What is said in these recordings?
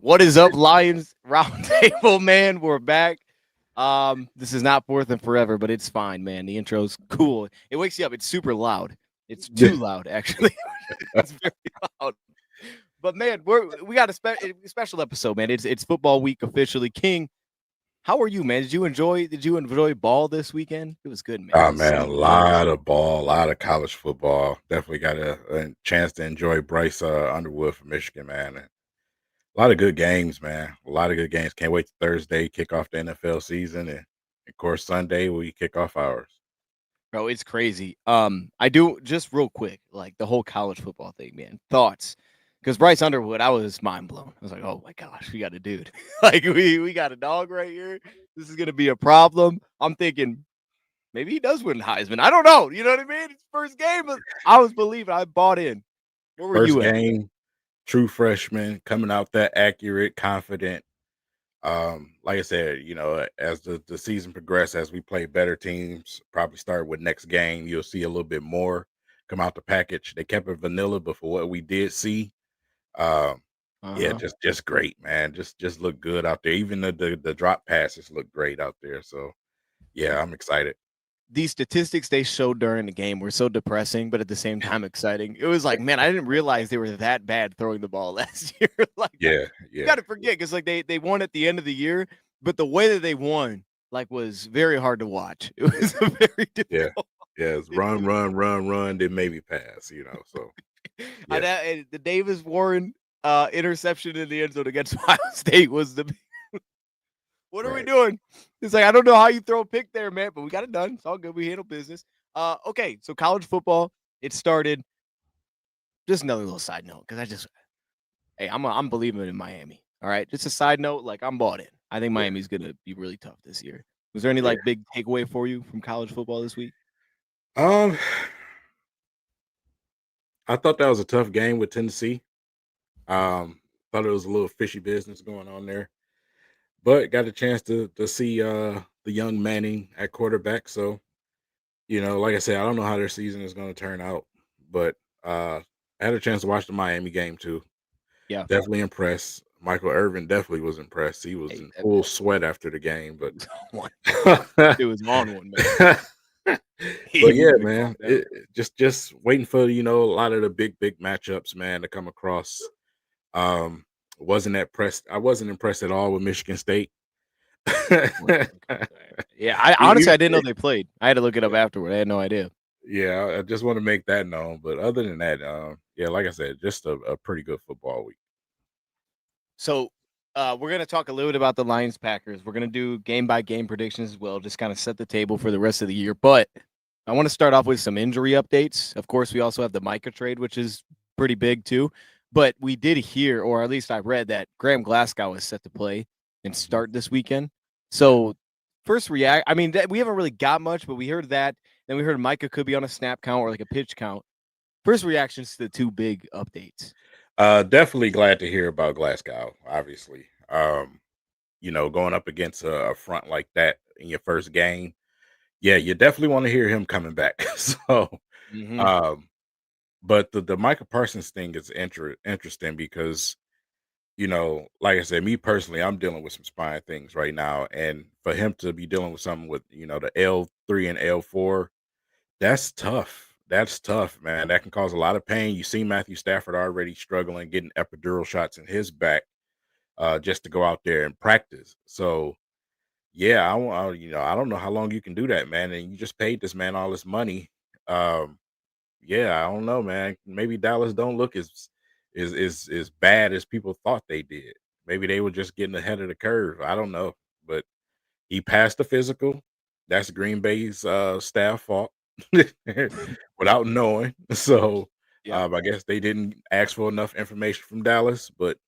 What is up, Lions Roundtable, man? We're back. This is not Fourth and Forever, but it's fine, man. The intro's cool. It wakes you up. It's super loud. It's too loud, actually. It's very loud. But man, we got a special episode, man. It's football week officially. King, how are you, man? Did you enjoy ball this weekend? It was good, man. It Oh was man, a so good. lot of ball, a lot of college football. Definitely got a chance to enjoy Bryce Underwood from Michigan, man. And a lot of good games, man. A lot of good games. Can't wait to Thursday kick off the NFL season, and of course Sunday we kick off ours. Bro, it's crazy. I do just real quick, like the whole college football thing, man. Thoughts? Because Bryce Underwood, I was mind blown. I was like, oh my gosh, we got a dude. Like we got a dog right here. This is gonna be a problem. I'm thinking maybe he does win Heisman. I don't know. You know what I mean? It's first game, but I was believing. I bought in. Where were First you at? game, true freshman coming out that accurate, confident. Like I said, as the season progressed, as we play better teams, probably start with next game, you'll see a little bit more come out the package. They kept it vanilla, but for what we did see, um, yeah, Uh-huh. just great, man. Just look good out there. Even the drop passes look great out there. So yeah, I'm excited. These statistics they showed during the game were so depressing, but at the same time exciting. It was like, man, I didn't realize they were that bad throwing the ball last year. Like, Yeah, you yeah, got to forget because like they won at the end of the year, but the way that they won like was very hard to watch. It was a very yeah, difficult. yeah. It's It run, was, run, run, run, then maybe pass. So yeah, and the Davis Warren interception in the end zone against Ohio State was the. What are we right. doing? It's like I don't know how you throw a pick there, man, but we got it done. It's all good. We handle business. Okay, so college football it started. Just another little side note because hey, I'm believing in Miami. All right, just a side note, like I'm bought in. I think Yeah, Miami's gonna be really tough this year. Was there any yeah. like big takeaway for you from college football this week? Um, I thought that was a tough game with Tennessee. Thought it was a little fishy business going on there, but got a chance to see the young Manning at quarterback. So like I said, I don't know how their season is going to turn out, but I had a chance to watch the Miami game too. Yeah, Definitely impressed. Michael Irvin definitely was impressed. He was hey, in full sweat after the game, it was on one. but It was on one, man. He but yeah, needed to calm man, down. just waiting for a lot of the big matchups, man, to come across. Um, wasn't that pressed. I wasn't impressed at all with Michigan State. Right, okay, alright. Yeah, I honestly You- I didn't know they played. I had to look it up afterward. I had no idea. Yeah, I just want to make that known. But other than that, yeah, like I said, just a pretty good football week. So, we're gonna talk a little bit about the Lions Packers. We're gonna do game by game predictions as well, just kind of set the table for the rest of the year. But I want to start off with some injury updates. Of course, we also have the Micah trade, which is pretty big too. But we did hear, or at least I read, that Graham Glasgow is set to play and Mhm. start this weekend. Yeah. So, first react, I mean, we haven't really got much, but we heard that. Then we heard Micah could be on a snap count or like a pitch count. First reactions to the two big updates. Definitely glad to hear about Glasgow. Obviously, going up against a front like that in your first game, yeah, you definitely want to hear him coming back. So, Hmm. um, but the Micah Parsons thing is interesting because like I said, me personally, I'm dealing with some spine things right now, and for him to be dealing with something with the L3 and L4, that's tough. That's tough, man. That can cause a lot of pain. You see Matthew Stafford already struggling getting epidural shots in his back, just to go out there and practice. So yeah, I don't know how long you can do that, man. And you just paid this man all this money. Um, yeah, I don't know, man. Maybe Dallas don't look as bad as people thought they did. Maybe they were just getting ahead of the curve. I don't know, but he passed the physical. That's Green Bay's staff fault without knowing. So Yeah. I guess they didn't ask for enough information from Dallas, but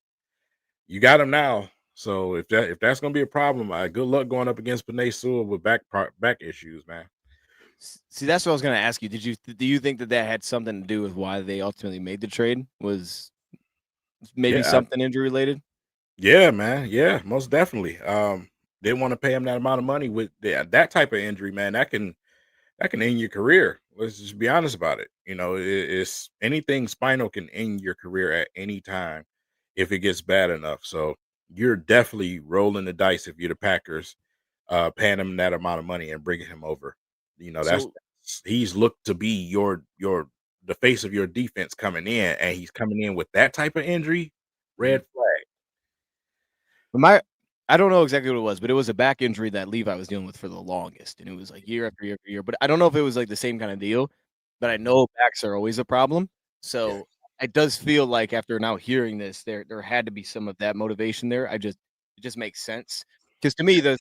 you got him now. So if that's gonna be a problem, good luck going up against Panay Sewell with back issues, man. See, that's what I was going to ask you. Do you think that that had something to do with why they ultimately made the trade? Was maybe Yeah, something injury related? yeah, man. Yeah, most definitely. Didn't want to pay him that amount of money with that type of injury, man. That can end your career. Let's just be honest about it. It's anything spinal can end your career at any time if it gets bad enough. So you're definitely rolling the dice if you're the Packers, paying him that amount of money and bringing him over. You know, So he's looked to be your the face of your defense coming in, and he's coming in with that type of injury. mhm. Red flag. my I don't know exactly what it was, but it was a back injury that Levi was dealing with for the longest, and it was like year after year after year. But I don't know if it was like the same kind of deal. But I Mhm. know backs are always a problem. Yeah, So it does feel like after now hearing this, there had to be some of that motivation there. It just makes sense because to me the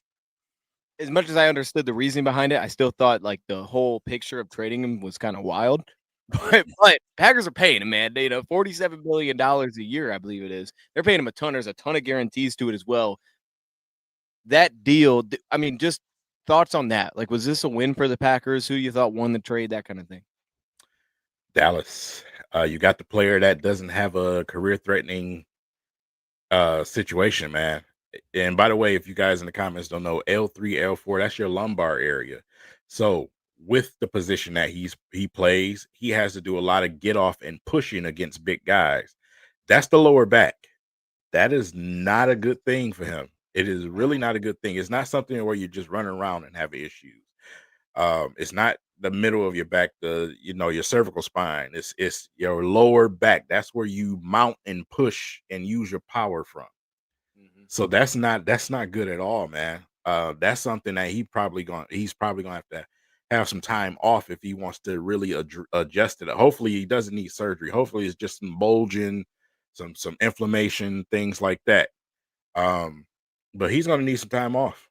as much as I understood the reasoning behind it, I still thought like the whole picture of trading him was kind of wild. But Packers are paying him, man. They, $47 billion a year, I believe it is. They're paying him a ton. There's a ton of guarantees to it as well. That deal, I mean, just thoughts on that. Like, was this a win for the Packers? Who you thought won the trade? That kind of thing. Dallas. You got the player that doesn't have a career threatening situation, man. And by the way, if you guys in the comments don't know, L3, L4, that's your lumbar area. So with the position that he plays, he has to do a lot of get off and pushing against big guys. That's the lower back. That is not a good thing for him. It is really not a good thing. It's not something where you just run around and have issues. It's not the middle of your back, your cervical spine. It's your lower back. That's where you mount and push and use your power from. Mhm. So that's not good at all, man. That's something that he's probably gonna have to have some time off if he wants to really adjust it. Hopefully, he doesn't need surgery. Hopefully, it's just some bulging, some inflammation, things like that. Um, but he's gonna need some time off.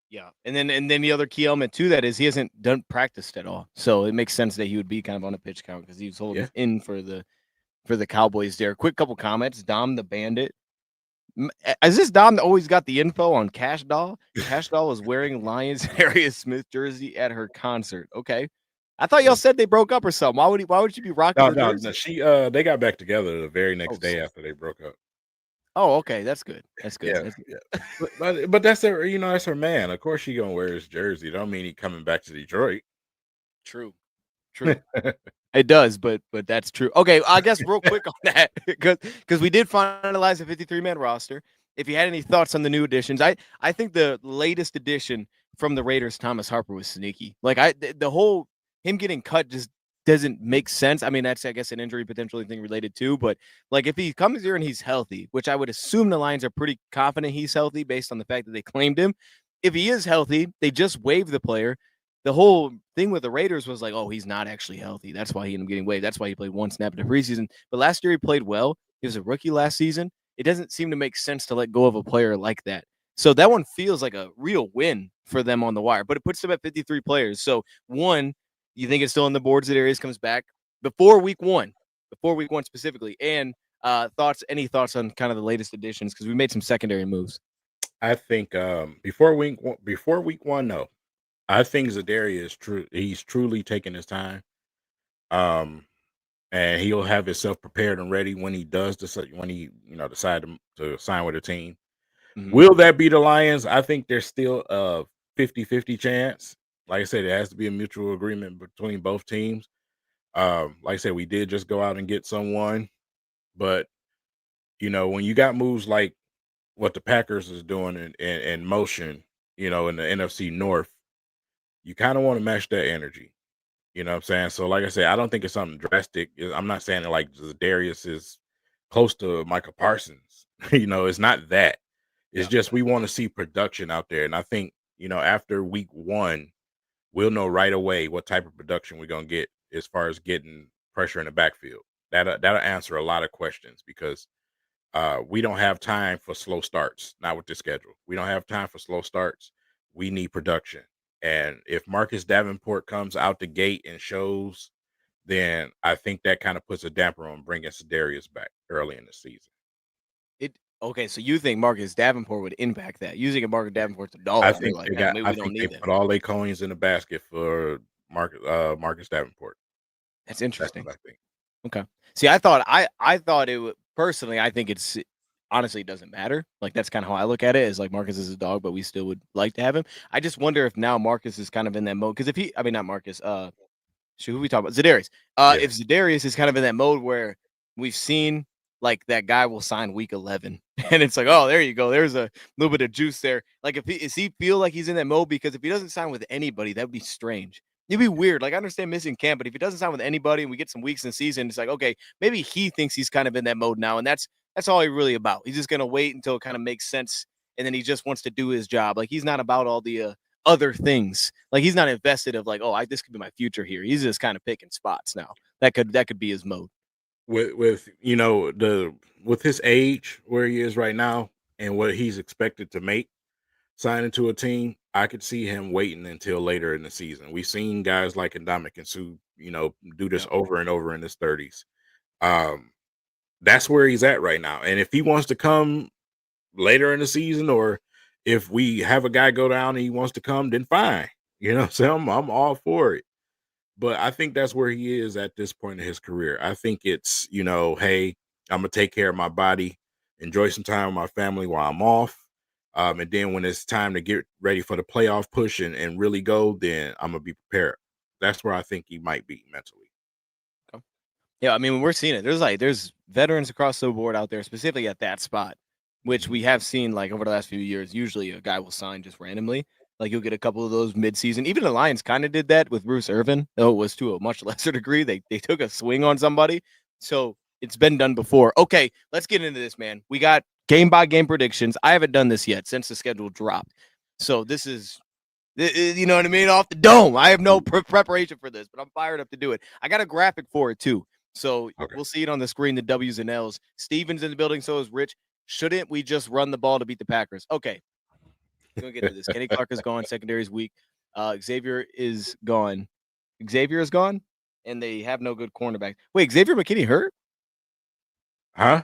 Yeah, and then the other key element to that is he hasn't done practiced at all, so it makes sense that he would be kind of on a pitch count because he was holding Yeah. in for the Cowboys there. Quick couple comments. Dom the Bandit. Is this Dom that always got the info on Cash Doll? Cash Doll was wearing Lions Harriet Smith jersey at her concert. Okay. I thought y'all Yeah. said they broke up or something. Why would she be rocking No, her no, no. jersey? They got back together the very Oh, next day after they broke up. oh, okay. That's good. That's good. Yeah, That's good. yeah. But that's her man. Of course she gonna wear his jersey. Don't mean he coming back to Detroit. True. True. It does, but that's true. Okay, I guess real quick on that because we did finalize a 53-man roster. If you had any thoughts on the new additions, I think the latest addition from the Raiders, Thomas Harper, was sneaky. Like the whole him getting cut just doesn't make sense. I mean, that's I guess an injury potentially thing related to, but like if he comes here and he's healthy, which I would assume the Lions are pretty confident he's healthy based on the fact that they claimed him. If he is healthy, they just waived the player. The whole thing with the Raiders was like, oh, he's not actually healthy. That's why he ended up getting waived. That's why he played one snap in the preseason. But last year he played well. He was a rookie last season. It doesn't seem to make sense to let go of a player like that. So that one feels like a real win for them on the wire, but it puts them at 53 players. So one, you think it's still on the boards that Arias comes back before week one specifically, and any thoughts on kind of the latest additions because we made some secondary moves. I think before week one, no. I think Zadaria is true. He's truly taking his time. Um, and he'll have himself prepared and ready when he does decide when he decide to sign with a team. Mm-hmm. Will that be the Lions? I think there's still a 50-50 chance. Like I said, it has to be a mutual agreement between both teams. Like I said, we did just go out and get someone, but when you got moves like what the Packers is doing in motion, in the NFC North, you kind of want to match that energy. You know what I'm saying? So, like I said, I don't think it's something drastic. I'm not saying that like Darius is close to Michael Parsons. It's not that. It's Yeah. just we want to see production out there. And I think, after week one, we'll know right away what type of production we're gonna get as far as getting pressure in the backfield. That'll answer a lot of questions because we don't have time for slow starts, not with this schedule. We don't have time for slow starts. We need production. And if Marcus Davenport comes out the gate and shows, then I think that kind of puts a damper on bringing Darius back early in the season. It okay, so you think Marcus Davenport would impact that? Using a Marcus Davenport's a dog, they're like, "Man, maybe I we don't think they need that." put all their coins in the basket for Marcus Davenport. That's That's interesting. what I think. Okay. See, I thought it would personally, I think it's honestly it doesn't matter. Like that's kind of how I look at it is like Marcus is a dog, but we still would like to have him. I just wonder if now Marcus is kind of in that mode because if he, I mean not Marcus, shoot, who we talking about? Zadarius. Yeah. If Zadarius is kind of in that mode where we've seen like that guy will sign week 11. And it's like, oh, there you go. There's a little bit of juice there. Like, does he feel like he's in that mode? Because if he doesn't sign with anybody, that would be strange. It'd be weird. Like, I understand missing camp, but if he doesn't sign with anybody and we get some weeks in the season, it's like, okay, maybe he thinks he's kind of in that mode now. And that's all he's really about. He's just gonna wait until it kind of makes sense, and then he just wants to do his job. Like, he's not about all the other things. Like, he's not invested of like, oh, this could be my future here. He's just kind of picking spots now. That could be his mode. With with his age where he is right now and what he's expected to make signing to a team, I could see him waiting until later in the season. We've seen guys like Ndamukong Suh, do this Yeah. over and over in his 30s. Um, that's where he's at right now. And if he wants to come later in the season, or if we have a guy go down and he wants to come, then fine. So I'm all for it. But I think that's where he is at this point in his career. I think it's, hey, I'm gonna take care of my body, enjoy some time with my family while I'm off. And then when it's time to get ready for the playoff push and really go, then I'm gonna be prepared. That's where I think he might be mentally. Yeah, I mean, when we're seeing it, there's veterans across the board out there, specifically at that spot, which we have seen like over the last few years. Usually, a guy will sign just randomly. Like, you'll get a couple of those midseason. Even the Lions kind of did that with Bruce Irvin, though it was to a much lesser degree. They took a swing on somebody, so it's been done before. Okay, let's get into this, man. We got game by game predictions. I haven't done this yet since the schedule dropped, so this is you know what I mean, off the dome. I have no preparation for this, but I'm fired up to do it. I got a graphic for it too. So Okay. we'll see it on the screen, the W's and L's. Steven's in the building, so is Rich. Shouldn't we just run the ball to beat the Packers? Okay. We're going to get to this. Kenny Clark is gone. Secondary's weak. Xavier is gone. Xavier is gone, and they have no good cornerback. Wait, Xavier McKinney hurt? Huh?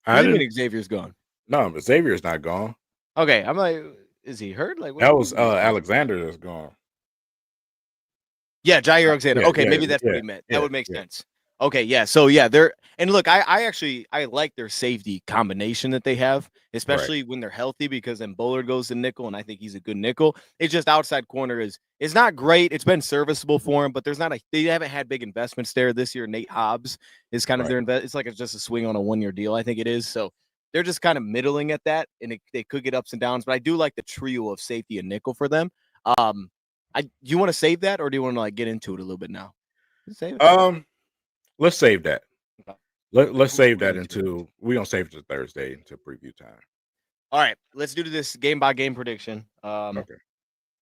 What I do you didn't. mean Xavier's gone? No, but Xavier's not gone. Okay, I'm like, is he hurt? Like, That what was do you mean? Alexander that's gone. Yeah, Jair Alexander. Yeah, Okay, yeah, maybe that's what yeah, he meant. That yeah, would make yeah. sense. Okay, yeah. So yeah, they're and look, I actually I like their safety combination that they have, Right, especially when they're healthy, because then Bullard goes to nickel, and I think he's a good nickel. It's just outside corner is not great. It's been serviceable for him, but they haven't had big investments there this year. Nate Hobbs is kind of right. their invest. It's like it's just a swing on a 1-year deal, I think it is. So they're just kind of middling at that, and they could get ups and downs. But I do like the trio of safety and nickel for them. Do you want to save that, or do you want to like get into it a little bit now? Save it. Um, let's save that. Okay. Let's We'll save get that into it. until we don't save it to Thursday until preview time. All right, let's do this game by game prediction. Okay.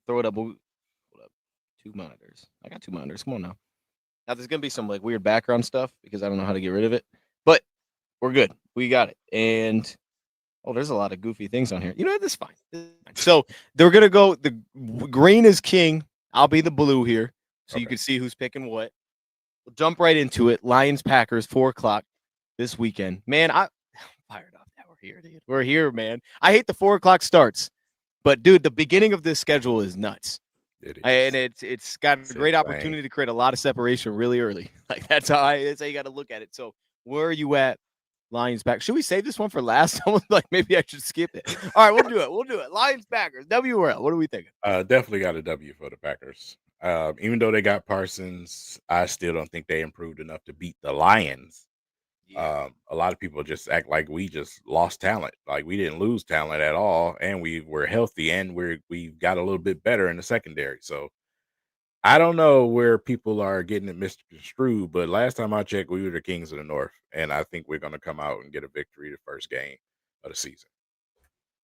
Throw it up. Hold up. 2 monitors. I got 2 monitors. Come on now. Now there's gonna be some like weird background stuff because I don't know how to get rid of it, but we're good. We got it. And there's a lot of goofy things on here. You know, this is fine. So they're gonna go. The green is king. I'll be the blue here, so you Okay. can see who's picking what. We'll jump right into it. Lions Packers 4:00 this weekend. Man, I'm fired up that we're here, dude. We're here, man. I hate the 4:00 starts, but dude, the beginning of this schedule is nuts. It And is. it's got a It's great insane. opportunity to create a lot of separation really early. Like that's how you got to look at it. So where are you at? Lions back. Should we save this one for last? Someone's like, maybe I should skip it. All right, we'll do it. We'll do it. Lions Packers. W or L. What are we thinking? Definitely got a W for the Packers. Even though they got Parsons, I still don't think they improved enough to beat the Lions. Yeah. A lot of people just act like we just lost talent. Like we didn't lose talent at all, and we were healthy, and we got a little bit better in the secondary. So I don't know where people are getting it misconstrued, but last time I checked, we were the Kings of the North, and I think we're going to come out and get a victory the first game of the season.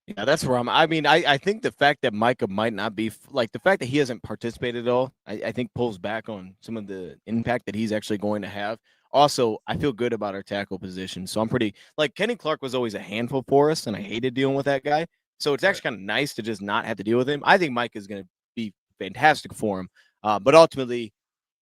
Yeah, that's where I mean, I think the fact that Micah might not be like the fact that he hasn't participated at all, I think pulls back on some of the impact that he's actually going to have. Also, I feel good about our tackle position. So I'm pretty like Kenny Clark was always a handful for us, and I hated dealing with that guy. So it's Right. actually kind of nice to just not have to deal with him. I think Mike is going to be fantastic for him. But ultimately,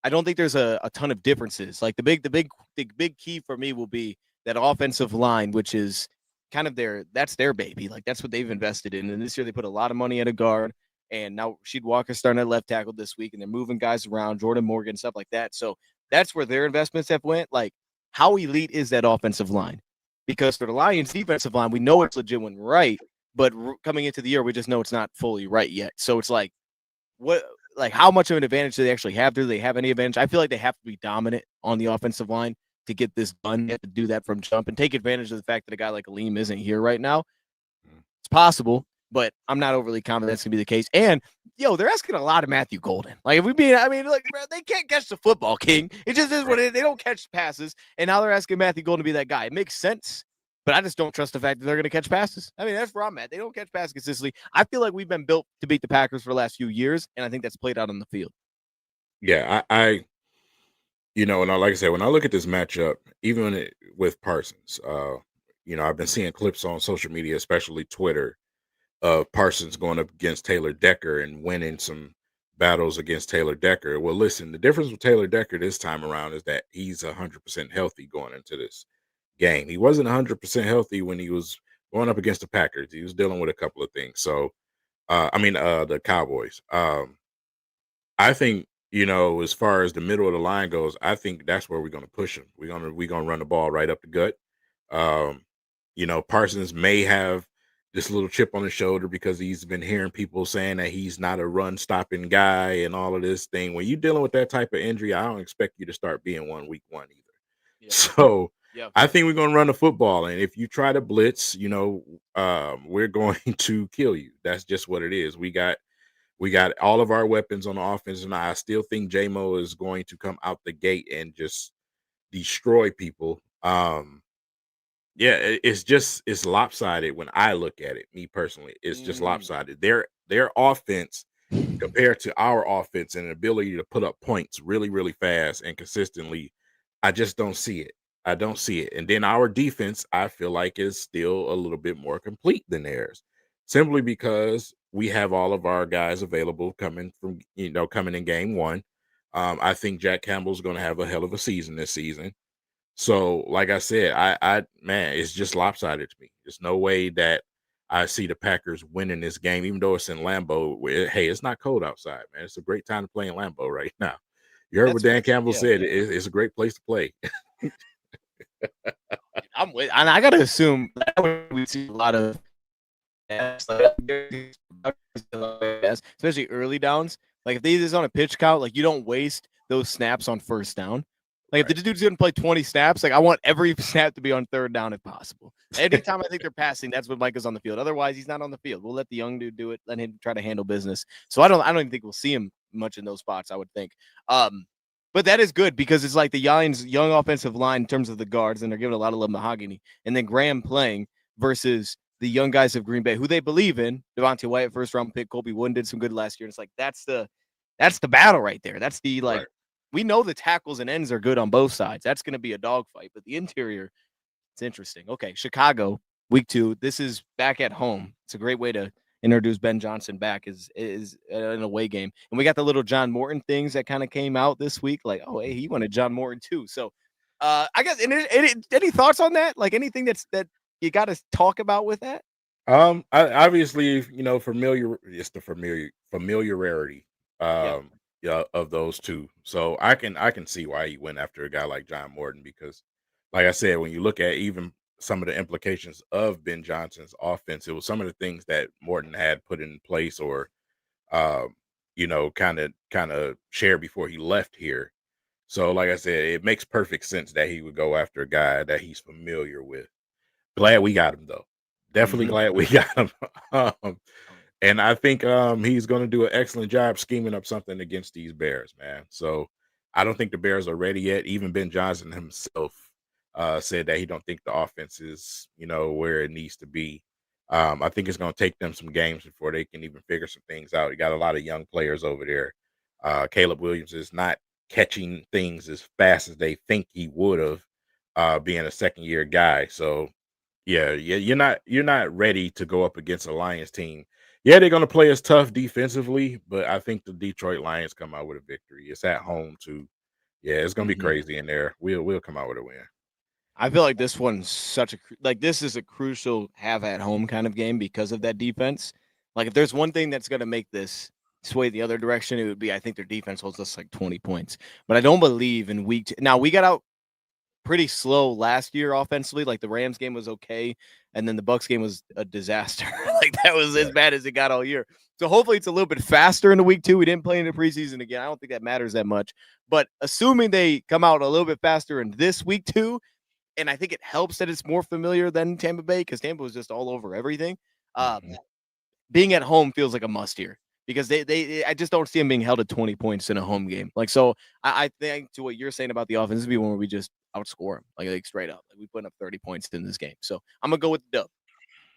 I don't think there's a ton of differences. Like the big key for me will be that offensive line, which is kind of that's their baby. Like that's what they've invested in. And this year they put a lot of money at a guard. And now Sheed Walker's starting at left tackle this week, and they're moving guys around, Jordan Morgan, stuff like that. So that's where their investments have went. Like, how elite is that offensive line? Because for the Lions defensive line, we know it's legit when right, but coming into the year, we just know it's not fully right yet. So it's like, what, like, how much of an advantage do they actually have? Do they have any advantage? I feel like they have to be dominant on the offensive line. to get this done. You have to do that from jump and take advantage of the fact that a guy like Aleem isn't here right now. It's possible, but I'm not overly confident that's gonna be the case. And they're asking a lot of Matthew Golden. Like, if we being, I mean, look, bro, they can't catch the football, King. It just is what it is. They don't catch passes, and now they're asking Matthew Golden to be that guy. It makes sense, but I just don't trust the fact that they're gonna catch passes. I mean, that's where I'm at. They don't catch passes consistently. I feel like we've been built to beat the Packers for the last few years, and I think that's played out on the field. Yeah, and like I said, when I look at this matchup, even with Parsons, I've been seeing clips on social media, especially Twitter, of Parsons going up against Taylor Decker and winning some battles against Taylor Decker. Well, listen, the difference with Taylor Decker this time around is that he's 100% healthy going into this game. He wasn't 100% healthy when he was going up against the Packers. He was dealing with a couple of things. So, the Cowboys. I think, as far as the middle of the line goes, I think that's where we're going to push him. We're gonna run the ball right up the gut. Um, Parsons may have this little chip on his shoulder because he's been hearing people saying that he's not a run stopping guy and all of this thing. When you're dealing with that type of injury, I don't expect you to start being one week one either. Yeah. So Yeah. I think we're going to run the football, and if you try to blitz, we're going to kill you. That's just what it is. We got all of our weapons on the offense, and I still think JMO is going to come out the gate and just destroy people. It's lopsided when I look at it. Me personally, it's just lopsided. Their offense compared to our offense and ability to put up points really, really fast and consistently, I just don't see it. I don't see it. And then our defense, I feel like, is still a little bit more complete than theirs, simply because we have all of our guys available coming in game one. I think Jack Campbell's going to have a hell of a season this season. So, like I said, man, it's just lopsided to me. There's no way that I see the Packers winning this game, even though it's in Lambeau. Hey, it's not cold outside, man. It's a great time to play in Lambeau right now. You heard what Dan Campbell said. Yeah. It's a great place to play. I'm with, and I gotta assume that we see a lot of, especially early downs. Like, if they just on a pitch count, like, you don't waste those snaps on first down. Like, if the dude's gonna play 20 snaps, like, I want every snap to be on third down if possible. Anytime I think they're passing, that's when Micah's on the field. Otherwise, he's not on the field. We'll let the young dude do it. Let him try to handle business. So I don't even think we'll see him much in those spots, I would think. But that is good because it's like the young offensive line in terms of the guards, and they're giving a lot of love to Mahogany, and then Graham playing versus the young guys of Green Bay who they believe in. Devontae Wyatt, first round pick. Colby Wooden did some good last year. And it's like that's the battle right there. That's the We know the tackles and ends are good on both sides. That's going to be a dogfight, but the interior, it's interesting. Okay, Chicago, week 2. This is back at home. It's a great way to introduce Ben Johnson back is an away game. And we got the little John Morton things that kind of came out this week. Like, oh, hey, he wanted John Morton too. So I guess any thoughts on that? Like, anything that you got to talk about with that? Obviously, it's the familiarity. Of those two. So I can see why he went after a guy like John Morton, because, like I said, when you look at even some of the implications of Ben Johnson's offense, it was some of the things that Morton had put in place or kind of shared before he left here. So, like I said, it makes perfect sense that he would go after a guy that he's familiar with. Glad we got him, though. Definitely glad we got him. And I think he's going to do an excellent job scheming up something against these Bears, man. So I don't think the Bears are ready yet. Even Ben Johnson himself said that he don't think the offense is, where it needs to be. I think it's going to take them some games before they can even figure some things out. You got a lot of young players over there. Caleb Williams is not catching things as fast as they think he would have, being a second-year guy. So yeah, you're not ready to go up against a Lions team. Yeah, they're gonna play us tough defensively, but I think the Detroit Lions come out with a victory. It's at home too. Yeah, it's gonna be crazy in there. We'll come out with a win. I feel like this one's this is a crucial have at home kind of game because of that defense. Like, if there's one thing that's going to make this sway the other direction, it would be, I think their defense holds us like 20 points. But I don't believe in week 2. Now, we got out pretty slow last year offensively. Like the Rams game was okay, and then the Bucks game was a disaster. Like that was as Right. bad as it got all year. So hopefully it's a little bit faster in the week 2. We didn't play in the preseason again. I don't think that matters that much. But assuming they come out a little bit faster in this week 2, and I think it helps that it's more familiar than Tampa Bay because Tampa was just all over everything. Mhm. Being at home feels like a must here because I just don't see them being held at 20 points in a home game. Like, so I think to what you're saying about the offense, this would be one where we just outscore them, like straight up. Like we put up 30 points in this game. So I'm gonna go with the dub.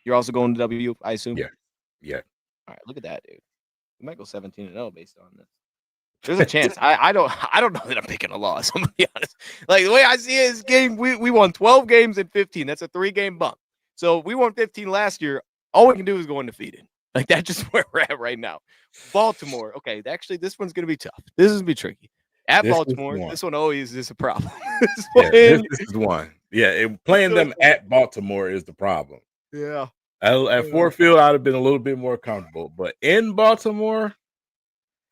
You're also going to W, I assume. Yeah. Yeah. All right, look at that, dude. We might go 17-0 based on this. There's a chance. I don't know that I'm picking a loss. I'm gonna be honest. Like the way I see it is game, we won 12 games in 15. That's a 3-game bump. So we won 15 last year. All we can do is go undefeated. Like that's just where we're at right now. Baltimore. Okay, actually, this one's gonna be tough. This is gonna be tricky. At This is Baltimore, one. this one always is a problem. This Yeah, one, this is one. Yeah, playing them at Baltimore is the problem. yeah. At Ford Field, I'd have been a little bit more comfortable, but in Baltimore,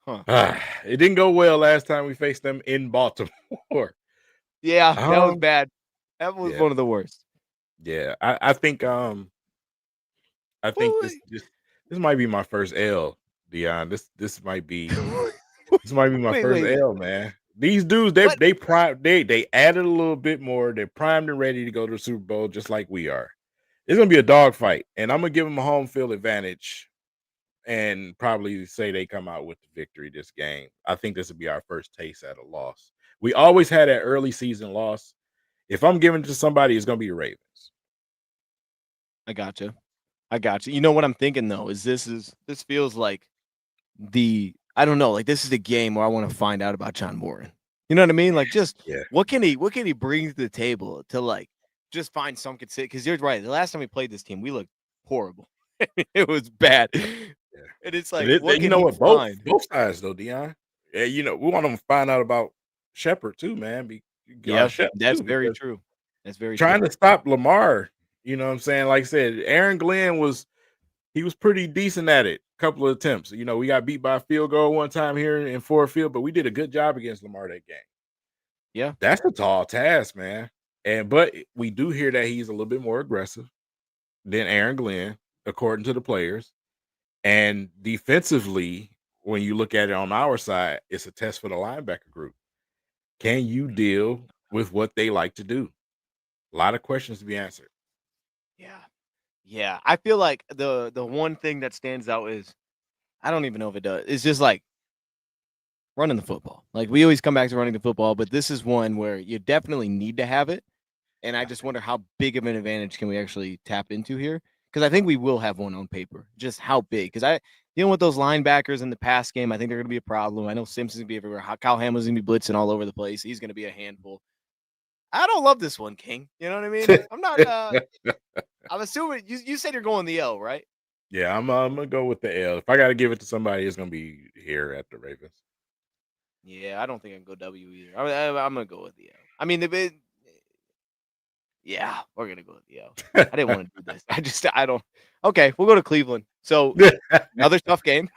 Huh. it didn't go well last time we faced them in Baltimore. Yeah, that was Um, bad. That was yeah, one of the worst. yeah. I think Wait, this might be my first L, Dion. This might be my first wait. L, man. These dudes, What? they added a little bit more. They're primed and ready to go to the Super Bowl, just like we are. It's gonna be a dogfight, and I'm gonna give them a home field advantage, and probably say they come out with the victory this game. I think this will be our first taste at a loss. We always had that early season loss. If I'm giving it to somebody, it's gonna be the Ravens. I gotcha. I got you. You know what I'm thinking though is this feels like I don't know, like this is a game where I want to find out about John Moran. You know what I mean? Like just Yeah, what can he bring to the table to like just find some consistency? Because you're right. The last time we played this team, we looked horrible. It was bad. yeah. And it's And like, what you can know he what? find? Both sides though, Dion. Yeah, we want them to find out about Shepard too, man. Yeah, Shep that's too, very because true. That's very trying true. to stop Lamar, you know what I'm saying? Like I said, Aaron Glenn was pretty decent at it. A couple of attempts. We got beat by a field goal one time here in Ford Field, but we did a good job against Lamar that game. Yeah. That's a tall task, man. But we do hear that he's a little bit more aggressive than Aaron Glenn, according to the players. And defensively, when you look at it on our side, it's a test for the linebacker group. Can you deal with what they like to do? A lot of questions to be answered. Yeah. Yeah. I feel like the one thing that stands out is I don't even know if it does. It's just like running the football. Like we always come back to running the football, but this is one where you definitely need to have it. And I just wonder how big of an advantage can we actually tap into here? Because I think we will have one on paper. Just how big? Because I dealing with those linebackers in the pass game, I think they're going to be a problem. I know Simpson's going to be everywhere. Kyle Hamlin's going to be blitzing all over the place. He's going to be a handful. I don't love this one, King. You know what I mean? I'm not. I'm assuming you said you're going the L, right? Yeah, I'm gonna go with the L. If I got to give it to somebody, it's gonna be here at the Ravens. Yeah, I don't think I can go W either. I'm going to go with the L. I mean, yeah, we're gonna go with the L. I didn't want to do this. I don't. Okay, we'll go to Cleveland. So another tough game.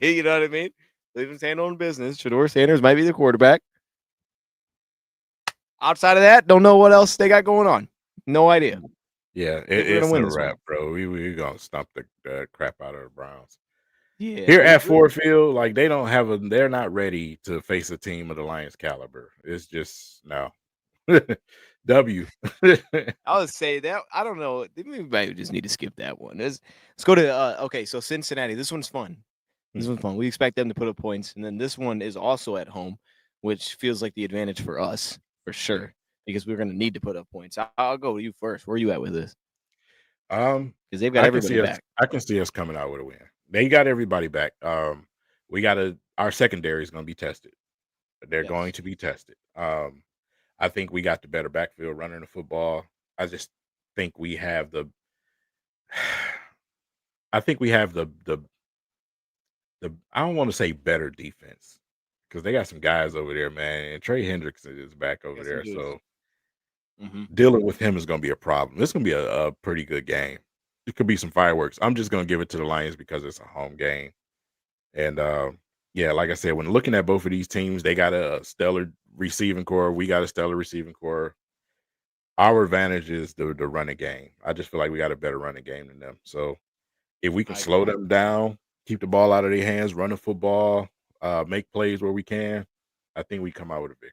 You know what I mean? Cleveland's handling business. Shador Sanders might be the quarterback. Outside of that, don't know what else they got going on. No idea. Yeah, I think we're it's gonna win a this one. wrap, bro. We gonna stomp the crap out of the Browns. Yeah, Here we at good. Ford Field, like they're not ready to face a team of the Lions caliber. It's just no. W. I would say that I don't know. We might just need to skip that one. Let's go to okay. So Cincinnati. This one's fun. This one's fun. We expect them to put up points, and then this one is also at home, which feels like the advantage for us for Yeah. sure because we're going to need to put up points. I'll go with you first. Where are you at with this? Because they've got I can everybody see us back. I can see us coming out with a win. They got everybody back. Our secondary is gonna be tested. They're going Yes. to be tested. I think we got the better backfield running the football. I just think we have the I think we have the I don't want to say better defense because they got some guys over there, man. And Trey Hendrickson is back over Got some there. dudes. So Mm-hmm. dealing with him is gonna be a problem. This is gonna be a pretty good game. It could be some fireworks. I'm just gonna give it to the Lions because it's a home game. And yeah, like I said, when looking at both of these teams, they got a stellar receiving core. We got a stellar receiving core. Our advantage is the running game. I just feel like we got a better running game than them. So if we can I slow agree. them down, keep the ball out of their hands, run the football, make plays where we can, I think we come out with a victory.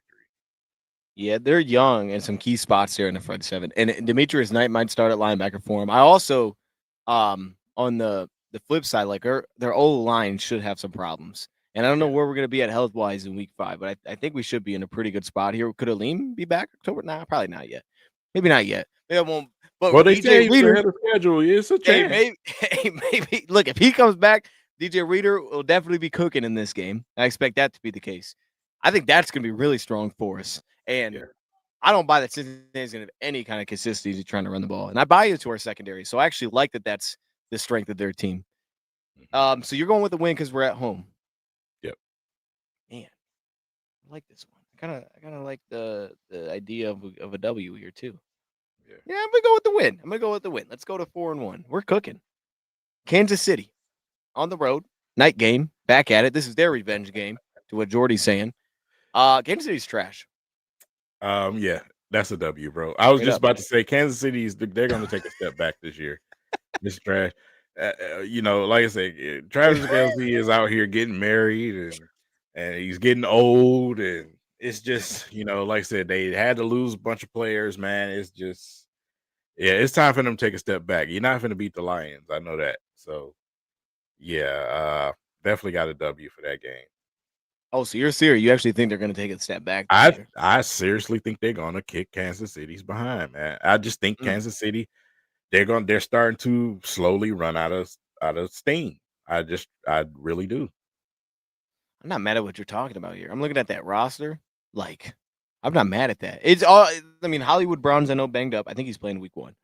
Yeah, they're young and some key spots there in the front seven. And Demetrius Knight might start at linebacker for him. I also, on the flip side, like their old line should have some problems. And I don't know Yeah. where we're gonna be at health wise in week 5, but I think we should be in a pretty good spot here. Could Aleem be back October? Nah, probably not yet. Maybe not yet. Maybe I won't. But Well, they DJ say he was Reader, ahead of schedule. It's a hey, chance. maybe, hey, maybe. Look, if he comes back, DJ Reader will definitely be cooking in this game. I expect that to be the case. I think that's gonna be really strong for us. And Yeah. I don't buy that Cincinnati's going to have any kind of consistency trying to run the ball, and I buy into our secondary. So I actually like that. That's the strength of their team. Mhm. So you're going with the win because we're at home. Yep. Man, I like this one. I kind of like the idea of a W here too. Yeah. Yeah, I'm gonna go with the win. I'm gonna go with the win. Let's go to 4-1. We're cooking. Kansas City on the road, night game, back at it. This is their revenge game. To what Jordy's saying. Kansas City's trash. Yeah, that's a W, bro. I was Straight just up. about to say Kansas City's they're going to take a step back this year. This trash. Like I said, Travis Kelce is out here getting married and he's getting old, and it's just like I said, they had to lose a bunch of players, man. It's just it's time for them to take a step back. You're not going to beat the Lions, I know that. So yeah, definitely got a W for that game. Oh, so you're serious? You actually think they're going to take a step back this I year? I seriously think they're gonna kick Kansas City's behind, man. I just think Mm. Kansas City they're starting to slowly run out of steam. I really do. I'm not mad at what you're talking about here. I'm looking at that roster. Like, I'm not mad at that. It's all. I mean, Hollywood Brown's I know banged up. I think he's playing week 1,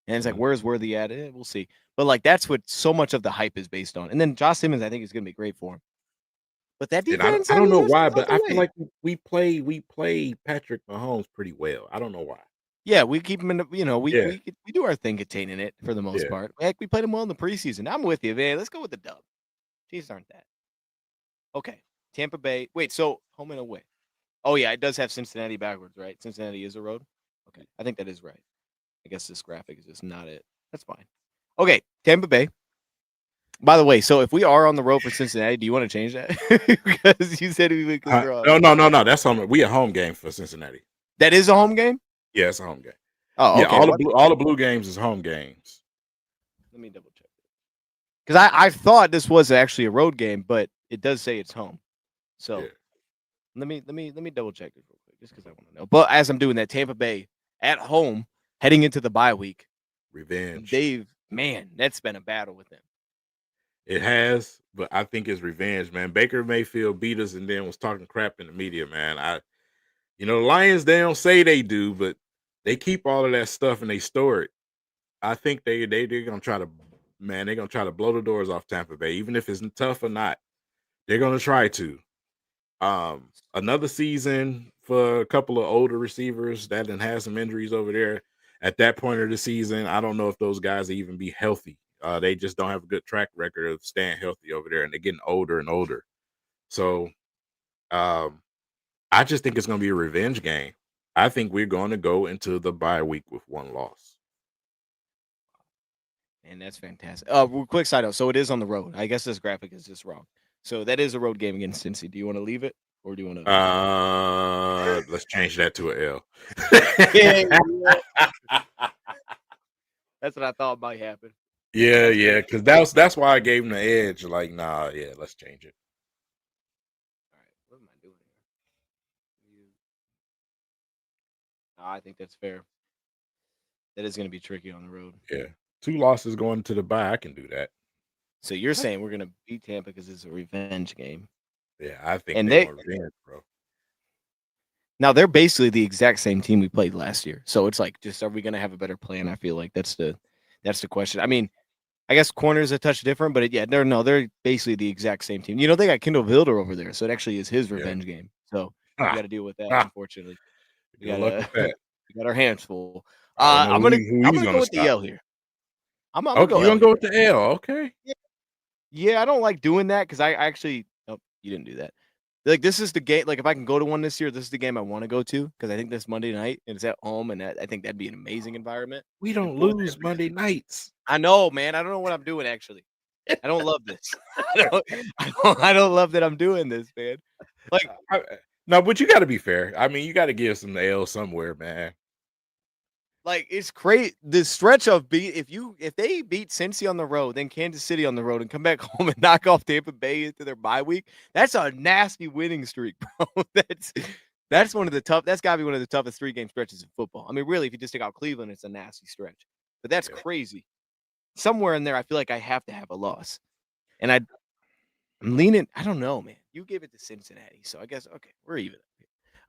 and it's like, Mhm. where's Worthy at? We'll see. But like, that's what so much of the hype is based on. And then Josh Simmons, I think, is going to be great for him. But that And I defense, I I don't mean, know there's why, some out but the I feel way. like we play Patrick Mahomes pretty well. I don't know why. Yeah, we keep him in. We Yeah, we do our thing containing it for the most yeah. part. Heck, we played him well in the preseason. I'm with you, man. Let's go with the dub. Chiefs aren't that okay. Tampa Bay. Wait, so home and away. Oh yeah, it does have Cincinnati backwards, right? Cincinnati is a road. Okay, I think that is right. I guess this graphic is just not it. That's fine. Okay, Tampa Bay. By the way, so if we are on the road for Cincinnati, do you want to change that? Because you said we because we're on. No, no, no, no. That's home. We a home game for Cincinnati. That is a home game. Yeah, it's a home game. Oh, Yeah, okay. Well, all the blue games is home games. let me double check because I thought this was actually a road game, but it does say it's home. Yeah, So let me double check this real quick just because I want to know. But as I'm doing that, Tampa Bay at home heading into the bye week, revenge. they've man, that's been a battle with them. It has, but I think it's revenge, man. Baker Mayfield beat us and then was talking crap in the media, man. The Lions, they don't say they do, but they keep all of that stuff and they store it. I think they're gonna try to, man, they're gonna try to blow the doors off Tampa Bay, even if it's tough or not. They're gonna try to. Another season for a couple of older receivers that done had some injuries over there. At that point of the season, I don't know if those guys will even be healthy. They just don't have a good track record of staying healthy over there, and they're getting older and older. So um, I just think it's going to be a revenge game. I think we're going to go into the bye week with one loss. And that's fantastic. Quick side note. So it is on the road. I guess this graphic is just wrong. So that is a road game against Cincy. Do you want to leave it or do you want to? Let's change that to a L. Yeah, that's what I thought might happen. Yeah, That's yeah, fair. because that's why I gave him the edge. Like, nah, yeah, let's change it. All right. What am I doing here? I think that's fair. That is going to be tricky on the road. Yeah, 2 losses going to the bye. I can do that. So you're saying we're going to beat Tampa because it's a revenge game, Yeah, I think and they're they going revenge, bro. now they're basically the exact same team we played last year. So it's like, just are we going to have a better plan? I feel like that's the question. I mean, I guess corner's a touch different, but they're basically the exact same team. They got Kendall Vilder over there, so it actually is his Yeah. revenge game. So we Ah, got to deal with that. ah, Unfortunately, we good got luck with that. we got our hands full. I don't know I'm gonna who I'm he's gonna go gonna with the stop. L here. I'm gonna Okay, go you L gonna go here. with the L? Okay. Yeah, I don't like doing that because I actually. Oh, you didn't do that. Like, this is the game. Like, if I can go to one this year, this is the game I want to go to because I think this Monday night and it's at home, and I think that'd be an amazing environment. We Looking don't forward to lose every Monday game. nights. I know, man. I don't know what I'm doing. Actually, I don't love this. I don't love that I'm doing this, man. Like, No, but you got to be fair. I mean, you got to give some L somewhere, man. it's great. The stretch of if they beat Cincy on the road, then Kansas City on the road, and come back home and knock off Tampa Bay into their bye week, that's a nasty winning streak, bro. That's one of the tough. That's got to be one of the toughest 3-game stretches in football. I mean, really, if you just take out Cleveland, it's a nasty stretch. But that's Yeah. crazy. Somewhere in there, I feel like I have to have a loss, and I'm leaning. I don't know, man. You gave it to Cincinnati, so I guess okay, we're even.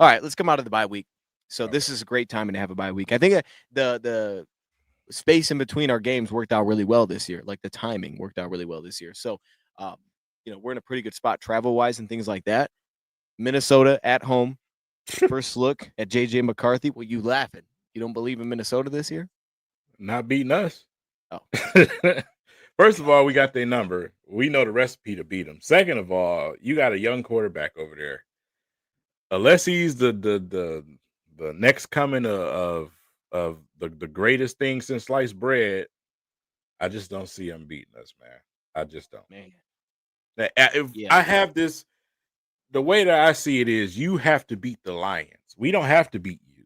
All right, let's come out of the bye week. So this is a great time to have a bye week. I think the space in between our games worked out really well this year. Like the timing worked out really well this year. So, um, we're in a pretty good spot travel wise and things like that. Minnesota at home. First look at JJ McCarthy. Well, you laughing? You don't believe in Minnesota this year? Not beating us. Oh, First of all, we got their number. We know the recipe to beat them. Second of all, you got a young quarterback over there. Unless he's the next coming of the greatest thing since sliced bread, I just don't see him beating us, man. I just don't. man. If Yeah. I have this, the way that I see it is, you have to beat the Lions. We don't have to beat you.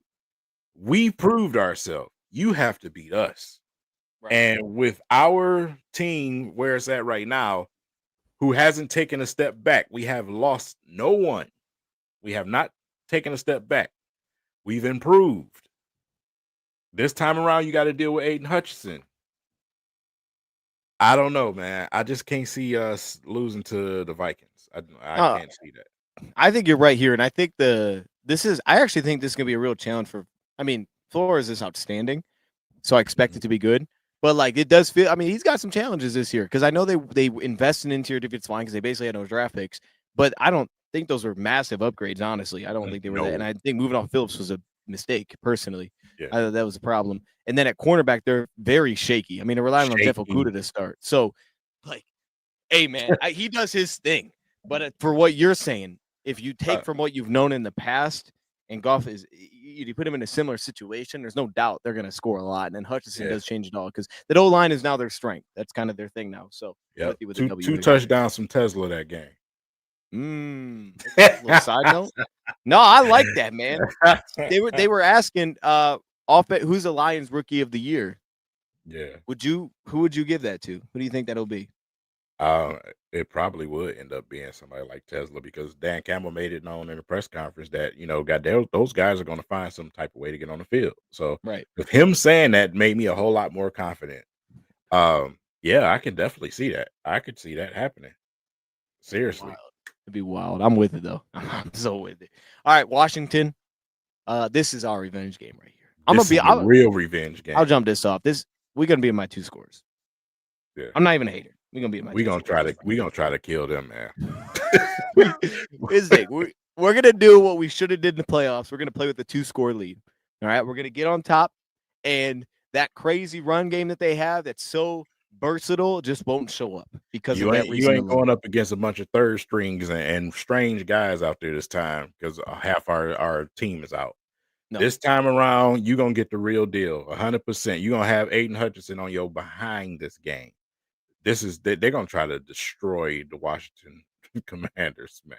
We proved ourselves. You have to beat us. Right. And with our team where it's at right now, who hasn't taken a step back, we have lost no one. We have not taken a step back. We've improved. This time around, you got to deal with Aiden Hutchinson. I don't know, man. I just can't see us losing to the Vikings. I can't see that. I think you're right here, and I think I actually think this is gonna be a real challenge for. I mean, Flores is outstanding, so I expect it to be good. But like, it does feel. I mean, he's got some challenges this year because I know they invest in interior defensive line because they basically had no draft picks. But I don't think those were massive upgrades. Honestly, I don't think they were that. And I think moving off Phillips was a mistake. Personally, Yeah. I thought that was a problem. And then at cornerback, they're very shaky. I mean, they're relying on Jeff Okudah to start. So, like, hey man, he does his thing. But for what you're saying, if you take from what you've known in the past, and Goff you put him in a similar situation, there's no doubt they're going to score a lot. And then Hutchinson does change it all because the O line is now their strength. That's kind of their thing now. So yeah, with you with the W. Two touchdowns from Tesla that game. Little side note. No, I like that, man. They were asking who's the Lions rookie of the year? Yeah. Who would you give that to? Who do you think that'll be? It probably would end up being somebody like Tesla because Dan Campbell made it known in a press conference that, those guys are going to find some type of way to get on the field. So right, with him saying that made me a whole lot more confident. Yeah, I can definitely see that. I could see that happening. Seriously. It'd be wild. I'm with it though. I'm so with it. All right, Washington. This is our revenge game right here. I'm gonna be a real revenge game. I'll jump this off. We're gonna be in my 2 scores. Yeah. I'm not even a hater. We're gonna be in my. We're gonna try to kill them, man. We're gonna do what we should have did in the playoffs. We're gonna play with a 2-score lead. All right, we're gonna get on top, and that crazy run game that they have that's so versatile just won't show up because of that reason. You ain't going up against a bunch of third strings and strange guys out there this time because half our team is out. No. This time around, you're gonna get the real deal, 100%. You're gonna have Aiden Hutchinson on your behind this game. They're gonna try to destroy the Washington Commanders, man.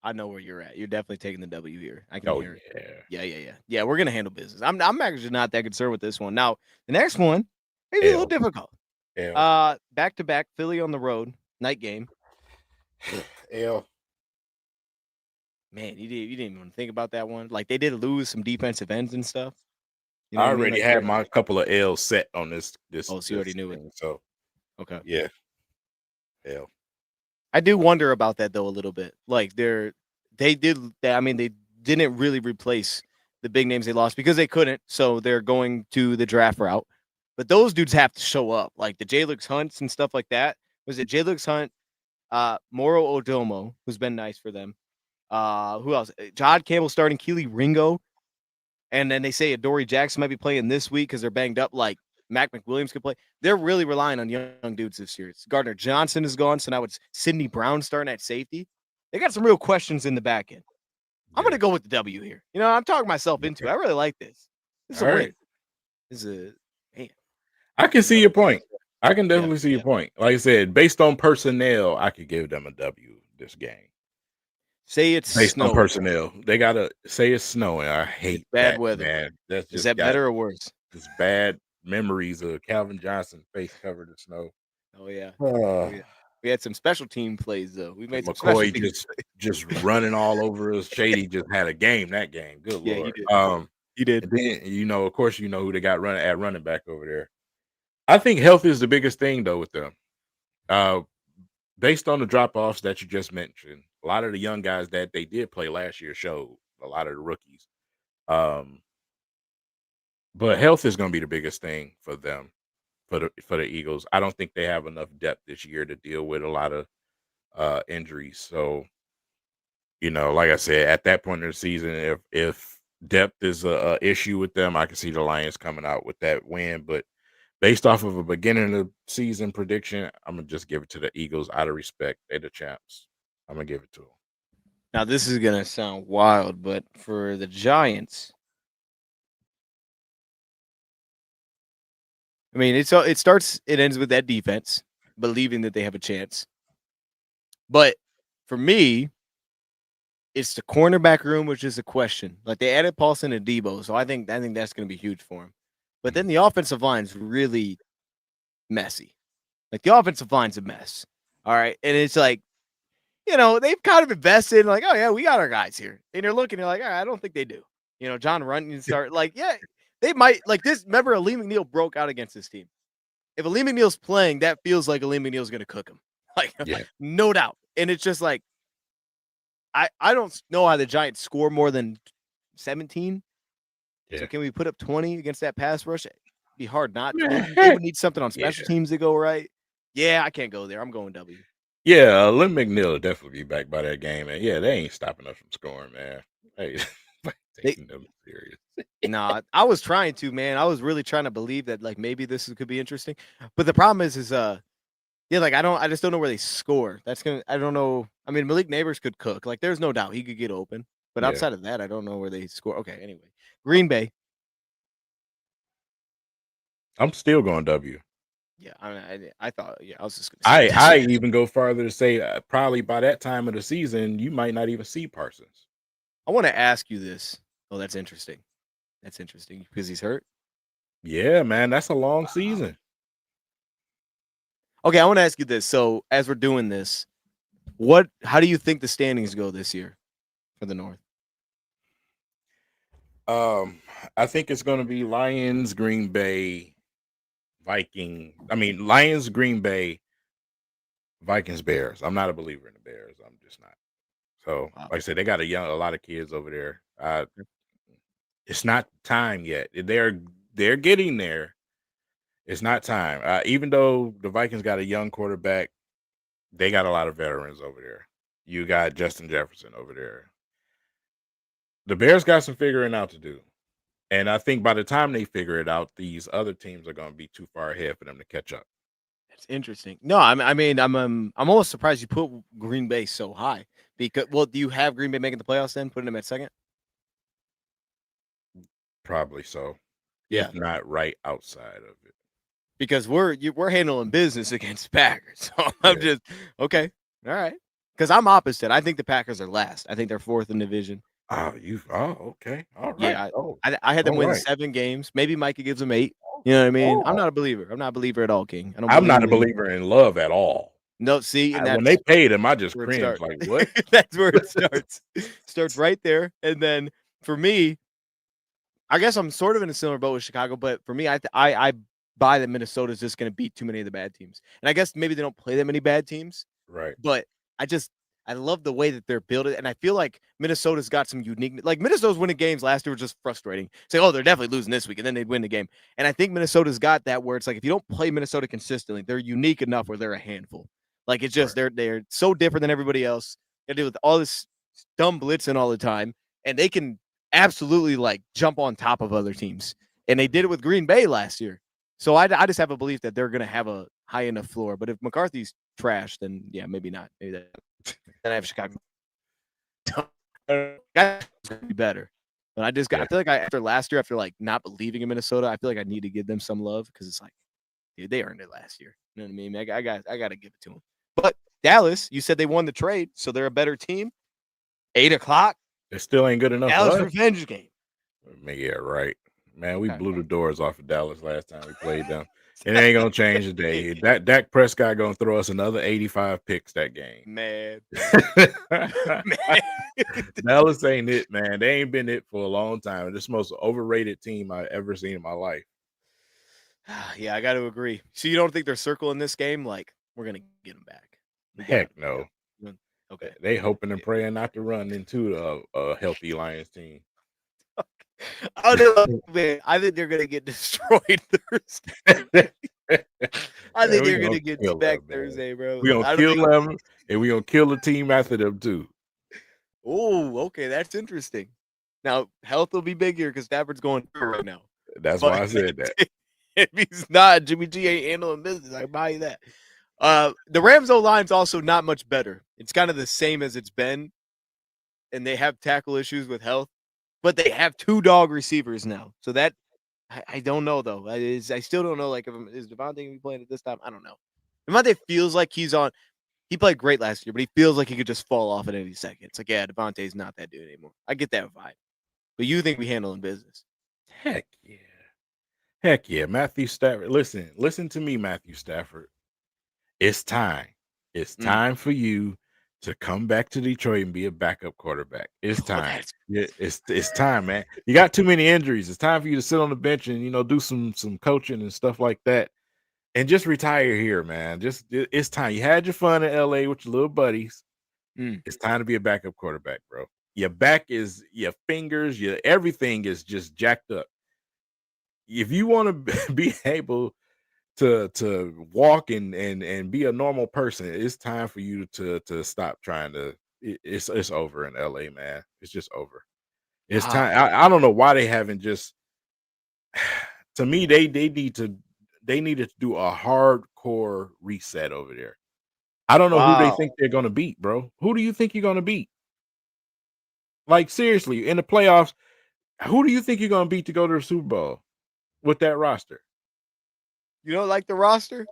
I know where you're at. You're definitely taking the W here. I can hear it. Yeah. We're gonna handle business. I'm actually not that concerned with this one. Now the next one maybe a little difficult. Back to back Philly on the road night game. L. Man, you didn't even think about that one. Like they did lose some defensive ends and stuff. You know I already had my couple of L's set on this. So you already knew it. So okay, yeah. L. I do wonder about that though a little bit. Like they didn't really replace the big names they lost because they couldn't. So they're going to the draft route. But those dudes have to show up, like the Jalix Hunts and stuff like that. Was it Jalix Hunt, Moro Odomo, who's been nice for them? Who else? John Campbell starting, Keely Ringo, and then they say Adoree Jackson might be playing this week because they're banged up. Like Mac McWilliams could play. They're really relying on young dudes this year. Gardner Johnson is gone, so now it's Sidney Brown starting at safety. They got some real questions in the back end. I'm Yeah. gonna go with the W here. I'm talking myself into it. Okay. I really like this. This is a All right. win. This is a man. I can see I your like this. point. I can Yeah. definitely see your point. Like I said, based on personnel, I could give them a W this game. Say it's Based on snowing. personnel, they gotta say it's snowing. I It's hate bad that, weather. man. That's Is just that got better or worse? just bad memories of Calvin Johnson face covered in snow. Oh yeah. Oh Uh, yeah. We had some special team plays though. We and made some special McCoy team. just running all over us. Shady just had a game that game. Good Yeah, he lord. did. He did. And then of course, who they got running at running back over there. I think health is the biggest thing though with them. Uh, Based on the drop offs that you just mentioned, a lot of the young guys that they did play last year showed a lot of the rookies. Um, but health is going to be the biggest thing for them for the Eagles. I don't think they have enough depth this year to deal with a lot of injuries. So like I said, at that point in the season, if depth is a issue with them, I can see the Lions coming out with that win. But based off of a beginning of the season prediction, I'm gonna just give it to the Eagles out of respect. They're the champs. I'm gonna give it to them. Now this is gonna sound wild, but for the Giants, I mean, it ends with that defense believing that they have a chance. But for me, it's the cornerback room, which is a question. Like they added Paulson and Debo, so I think that's going to be huge for him. But then the offensive line's really messy. Like the offensive line's a mess. All right, and it's like they've kind of invested. Like, oh yeah, we got our guys here, and you're looking, you're like, I don't think they do. John Runyon start like, yeah, they might like this. Remember, Ali McNeil broke out against this team. If Ali McNeil's playing, that feels like Ali McNeil's going to cook him, like Yeah, no doubt. And it's just like I don't know how the Giants score more than 17. So yeah, can we put up 20 against that pass rush? It'd be hard not to. They would need something on yeah, special teams to go right. Yeah, I can't go there. I'm going W. yeah. Lynn McNeil will definitely be back by that game, and yeah, they ain't stopping us from scoring, man. Hey, They taking them serious. Nah, I was trying to, man. I was really trying to believe that like maybe could be interesting. But the problem is yeah, like I just don't know where they score. I don't know. I mean, Malik Neighbors could cook. Like there's no doubt he could get open. But Yeah, outside of that, I don't know where they score. Okay, anyway. Green Bay. I'm still going W. Yeah, I thought yeah, I was just gonna skip I this. even go farther to say probably by that time of the season, you might not even see Parsons. I want to ask you this. Oh, that's interesting. That's interesting because he's hurt. Yeah, man, that's a long Wow. season. Okay, I want to ask you this. So as we're doing this, how do you think the standings go this year for the North? Um, I think it's going to be Lions, Green Bay, Lions, Green Bay, Vikings, Bears. I'm not a believer in the Bears. I'm just not. So, Wow. like I said, they got a lot of kids over there. It's not time yet. They're getting there. It's not time. Even though the Vikings got a young quarterback, they got a lot of veterans over there. You got Justin Jefferson over there. The Bears got some figuring out to do. And I think by the time they figure it out, these other teams are going to be too far ahead for them to catch up. That's interesting. No, I'm almost surprised you put Green Bay so high because do you have Green Bay making the playoffs then, putting them at second? Probably so, Yeah, if not right outside of it. because we're handling business against Packers. So I'm Yeah. just okay, all right. Because I'm opposite. I think the Packers are last. I think they're fourth in division. Okay. All right. Yeah, Oh, I had them all win right. 7 games. Maybe Micah gives them 8. You know what I mean? I'm Oh, not a believer. I'm not a believer at all, King. I don't I'm not believe a in believer in love at all. no. See, and When they that's paid him, I just where it cringed. starts. Like, what? That's where it starts. Starts right there, and then for me, I guess I'm sort of in a similar boat with Chicago, but for me, I buy that Minnesota's just going to beat too many of the bad teams, and I guess maybe they don't play that many bad teams, Right. but I just I love the way that they're building, and I feel like Minnesota's got some unique. Like Minnesota's winning games last year was just frustrating. Say, oh, they're definitely losing this week, and then they'd win the game. And I think Minnesota's got that where it's like if you don't play Minnesota consistently, they're unique enough where they're a handful. Like it's just Right. they're so different than everybody else. They deal with all this dumb blitzing all the time, and they can absolutely like jump on top of other teams. And they did it with Green Bay last year. So I just have a belief that they're going to have a high enough floor. But if McCarthy's trash, then yeah, maybe not. Maybe that. Then I have Chicago. That's gonna be better. But I Yeah. feel like after last year, after like not believing in Minnesota, I feel like I need to give them some love because it's like, dude, they earned it last year. You know what I mean? I got to give it to them. But Dallas, you said they won the trade, so they're a better team. 8 o'clock, It still ain't good enough for Dallas us. revenge game. Yeah, right. Man, we Okay. blew the doors off of Dallas last time we played them. It ain't gonna change today. Dak Prescott gonna throw us another 85 picks that game. Man. Dallas ain't it, man. They ain't been it for a long time. This is the most overrated team I've ever seen in my life. Yeah, I got to agree. So you don't think they're circling this game? Like, we're going to get them back. Heck no. Okay. They hoping and praying not to run into a healthy Lions team. I don't know, man. I think they're going to get destroyed Thursday. I think they're going to get smacked Thursday, bro. We're going to kill them, and we're going to kill the team after them, too. Oh, okay. That's interesting. Now, health will be big here because Stafford's going through right now. That's why I said that. If he's not, Jimmy G ain't handling business. I buy you that. The Rams O-line's also not much better. It's kind of the same as it's been, and they have tackle issues with health, but they have 2 dog receivers now. So that I don't know though. I still don't know. Like, is Devontae gonna be playing at this time? I don't know. Devontae feels like he's on. He played great last year, but he feels like he could just fall off at any second. It's like, yeah, Devontae's not that dude anymore. I get that vibe, but you think we handling business? Heck yeah. Heck yeah, Matthew Stafford. Listen to me, Matthew Stafford. It's time. It's time for you to come back to Detroit and be a backup quarterback. It's time. It's time, man. You got too many injuries. It's time for you to sit on the bench and do some coaching and stuff like that, and just retire here, man. It's time. You had your fun in LA with your little buddies. It's time to be a backup quarterback, bro. Your back is your fingers, your everything is just jacked up. If you want to be able to walk and be a normal person, it's time for you to stop trying to. It's over in LA, man. It's just over. It's time. I don't know why they haven't just. To me, they needed to do a hardcore reset over there. I don't know who they think they're gonna beat, bro. Who do you think you're gonna beat? Like, seriously, in the playoffs, who do you think you're gonna beat to go to the Super Bowl with that roster? You don't like the roster?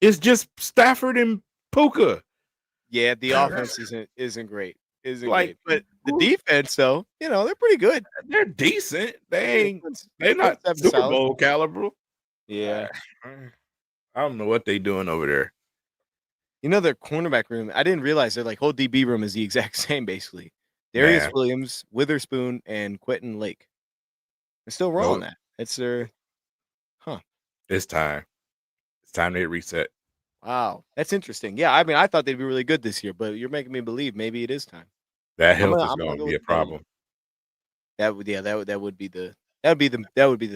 It's just Stafford and Puka. Yeah, the offense isn't great. Great. But the defense, though, they're pretty good. They're decent. They're not Super Bowl caliber. Yeah. I don't know what they're doing over there. Their cornerback room, I didn't realize their whole DB room is the exact same, basically. Darius Williams, Witherspoon, and Quentin Lake. They're still rolling that. It's their It's time. It's time to hit reset. Wow. That's interesting. Yeah, I mean, I thought they'd be really good this year, but you're making me believe maybe it is time. That health is going to be a problem. That would be the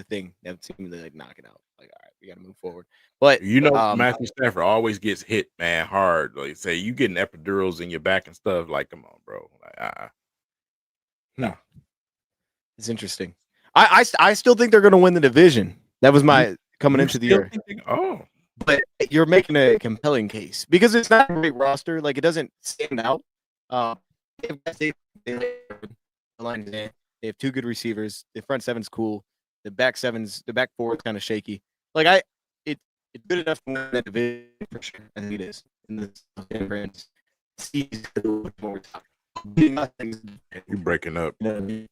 thing. That would seem to knock it out. Like, all right, we got to move forward. But Matthew Stafford always gets hit, man, hard. Like, say you getting epidurals in your back and stuff. Like, come on, bro. Like, no. It's interesting. I still think they're going to win the division. That was my coming into the year. But you're making a compelling case because it's not a great roster. Like, it doesn't stand out. They have 2 good receivers. The front seven's cool. The back four is kind of shaky. Like, it's good enough to win that division for sure. I think it is. You're breaking up. Make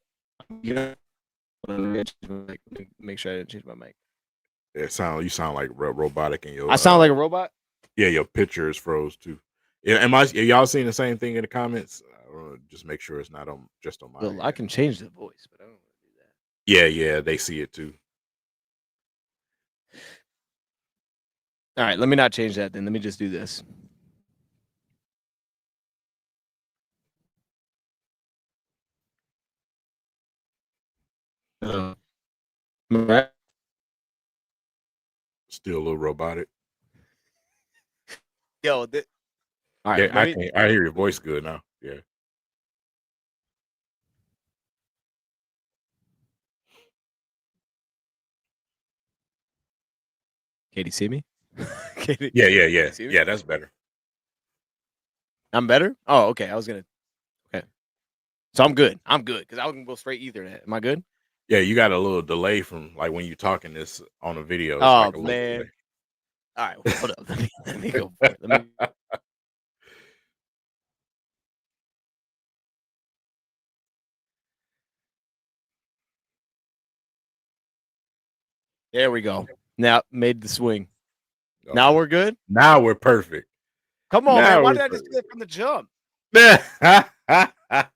sure I didn't change my mic. You sound like robotic in your. I sound like a robot. Yeah, your picture is froze too. Are y'all seeing the same thing in the comments? Just make sure it's not just on my. Well, I can change the voice, but I don't want to do that. Yeah, they see it too. All right, let me not change that then. Let me just do this. Right. Still a little robotic. Yo, all right. Yeah, I hear your voice good now. Yeah. Katie, see me? Katie, yeah. That's better. I'm better. Oh, okay. I was gonna. Okay. So I'm good. I'm good because I can go straight Ethernet. Am I good? Yeah, you got a little delay from like when you're talking this on the video. It's Oh like a little delay. man. All right, hold up. Let me go for it. Let me. There we go. Now made the swing. Now Okay. we're good. Now we're perfect. Come on, man. Now Why we're did I just do perfect. that from the jump? All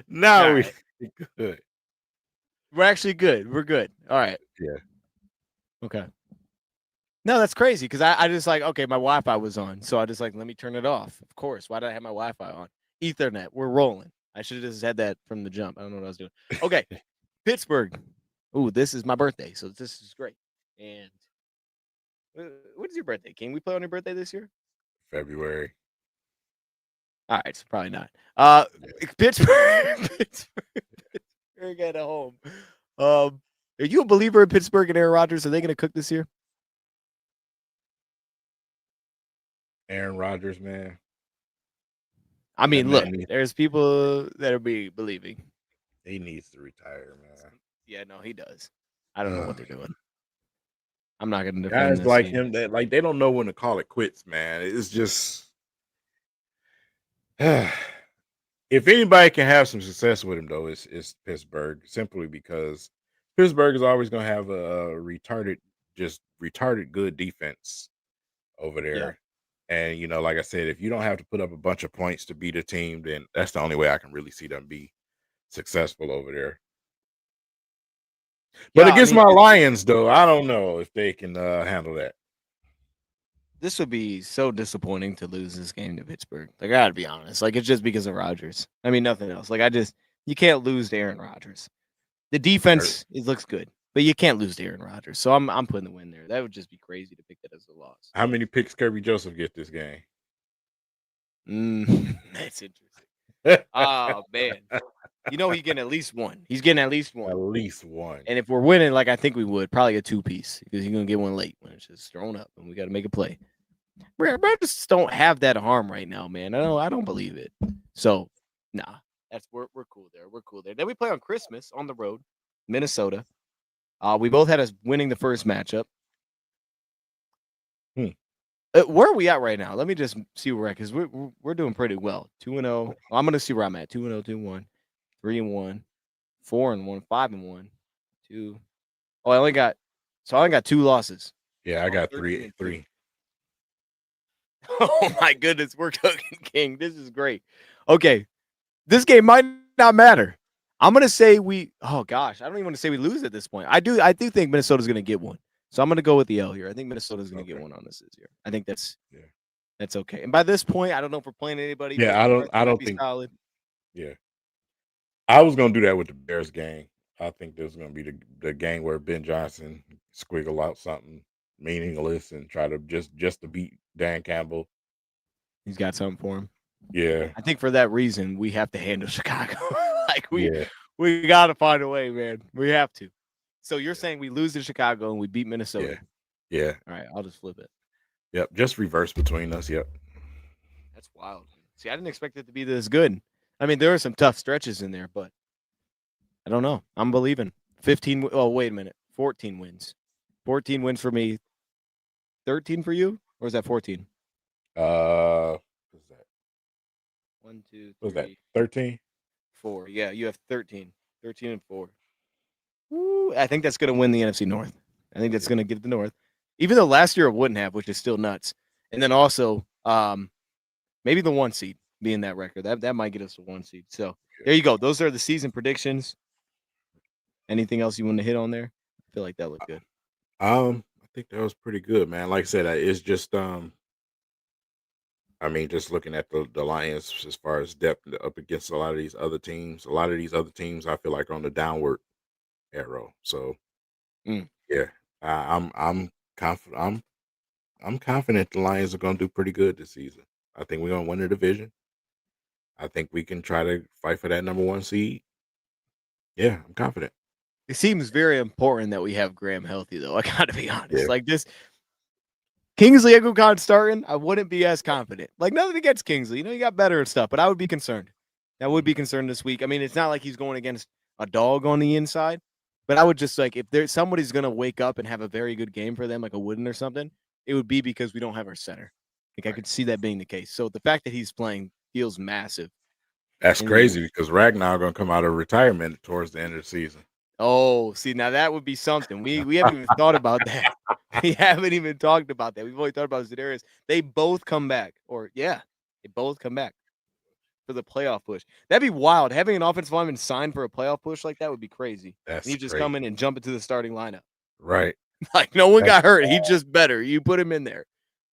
Now we right. good. We're actually good. We're good. All right. Yeah. Okay. No, that's crazy because I just like, okay, my Wi Fi was on. So I just like, let me turn it off. Of course. Why did I have my Wi Fi on? Ethernet. We're rolling. I should have just had that from the jump. I don't know what I was doing. Okay. Pittsburgh. Ooh, this is my birthday. So this is great. And what is your birthday, King? We play on your birthday this year? February. All right. So probably not. Pittsburgh. Pittsburgh at home. Are you a believer in Pittsburgh and Aaron Rodgers? Are they going to cook this year? Aaron Rodgers, man. I That mean, look, man needs there's people that are believing. he needs to retire, man. Yeah, no, he does. I don't know what Ugh. they're doing. I'm not going to defend Guys this like team. him that like they don't know when to call it quits, man. It's just if anybody can have some success with him though, it's Pittsburgh, simply because Pittsburgh is always gonna have a retarded good defense over Yeah. there. And like I said, if you don't have to put up a bunch of points to beat a team, then that's the only way I can really see them be successful over there. But Yeah, I against mean, my Lions, though, I don't know if they can handle that. this would be so disappointing to lose this game to Pittsburgh. Like, I got to be honest. Like, it's just because of Rodgers. I mean, nothing else. Like, you can't lose to Aaron Rodgers. The Hurt. defense, it looks good, but you can't lose to Aaron Rodgers. So I'm putting the win there. That would just be crazy to pick that as a loss. How many picks Kirby Joseph get this game? That's interesting. Oh, man. He's getting at least one. He's getting at least one. At least one. And if we're winning, like I think we would, probably a 2-piece because he's gonna get one late when it's just thrown up, and we got to make a play. Bro just don't have that arm right now, man. I don't believe it. So, nah, we're cool there. We're cool there. Then we play on Christmas on the road, Minnesota. We both had us winning the first matchup. Where are we at right now? Let me just see where we're at because we're doing pretty well. 2-0. Well, I'm gonna see where I'm at. 2-0, 2-1, 3-1, 4-1, 5-1, 2. Oh, I only got 2 losses. Yeah, I got 13 three. 2. Oh my goodness, we're cooking, King. This is great. Okay, this game might not matter. I'm gonna say oh gosh, I don't even want to say we lose at this point. I do think Minnesota's gonna get one. So I'm gonna go with the L here. I think Minnesota's gonna get one on this year. I think that's okay. And by this point, I don't know if we're playing anybody, but Yeah, I might don't be think. solid. Yeah, I was gonna do that with the Bears game. I think this is gonna be the game where Ben Johnson squiggle out something meaningless and try to just to beat Dan Campbell. He's got something for him. Yeah, I think for that reason, we have to handle Chicago. Like yeah, we got to find a way, man. We have to. So you're saying we lose to Chicago and we beat Minnesota? yeah. All right, I'll just flip it. Yep, just reverse between us. Yep. That's wild. See, I didn't expect it to be this good. I mean, there are some tough stretches in there, but I don't know. I'm believing. 15. Oh, wait a minute. 14 wins. 14 wins for me. 13 for you, or is that 14? What's that? 1, 2, What's that? 3, 13. 4. Yeah, you have 13. 13 and 4. Woo, I think that's going to win the NFC North. I think that's going to get the North. Even though last year it wouldn't have, which is still nuts. And then also, maybe the 1 seed being that record. That might get us a 1 seed. So there you go. Those are the season predictions. Anything else you want to hit on there? I feel like that looked good. I think that was pretty good, man. Like I said, it's just I mean, just looking at the Lions as far as depth up against a lot of these other teams. A lot of these other teams, I feel like, are on the downward arrow. So yeah, I'm confident. I'm confident the Lions are going to do pretty good this season. I think we're going to win the division. I think we can try to fight for that number 1 seed. Yeah, I'm confident. It seems very important that we have Graham healthy, though. I got to be honest. Yeah. Like this, Kingsley Eguakon starting, I wouldn't be as confident. Like nothing against Kingsley. You got better and stuff, but I would be concerned. That would be concerned this week. I mean, it's not like he's going against a dog on the inside, but I would just like if there's somebody's going to wake up and have a very good game for them, like a Wooden or something, it would be because we don't have our center. Like I Right. could see that being the case. So the fact that he's playing feels massive. That's And you, crazy because Ragnar gonna come out of retirement towards the end of the season. oh, see now that would be something. We haven't even thought about that. We haven't even talked about that. We've only thought about Zedarius. They both come back, or yeah, they both come back for the playoff push. That'd be wild. Having an offensive lineman sign for a playoff push like that would be crazy. And That's you just come crazy. in and jump into the starting lineup. Right. Like no one That's got hurt. He's just better. You put him in there.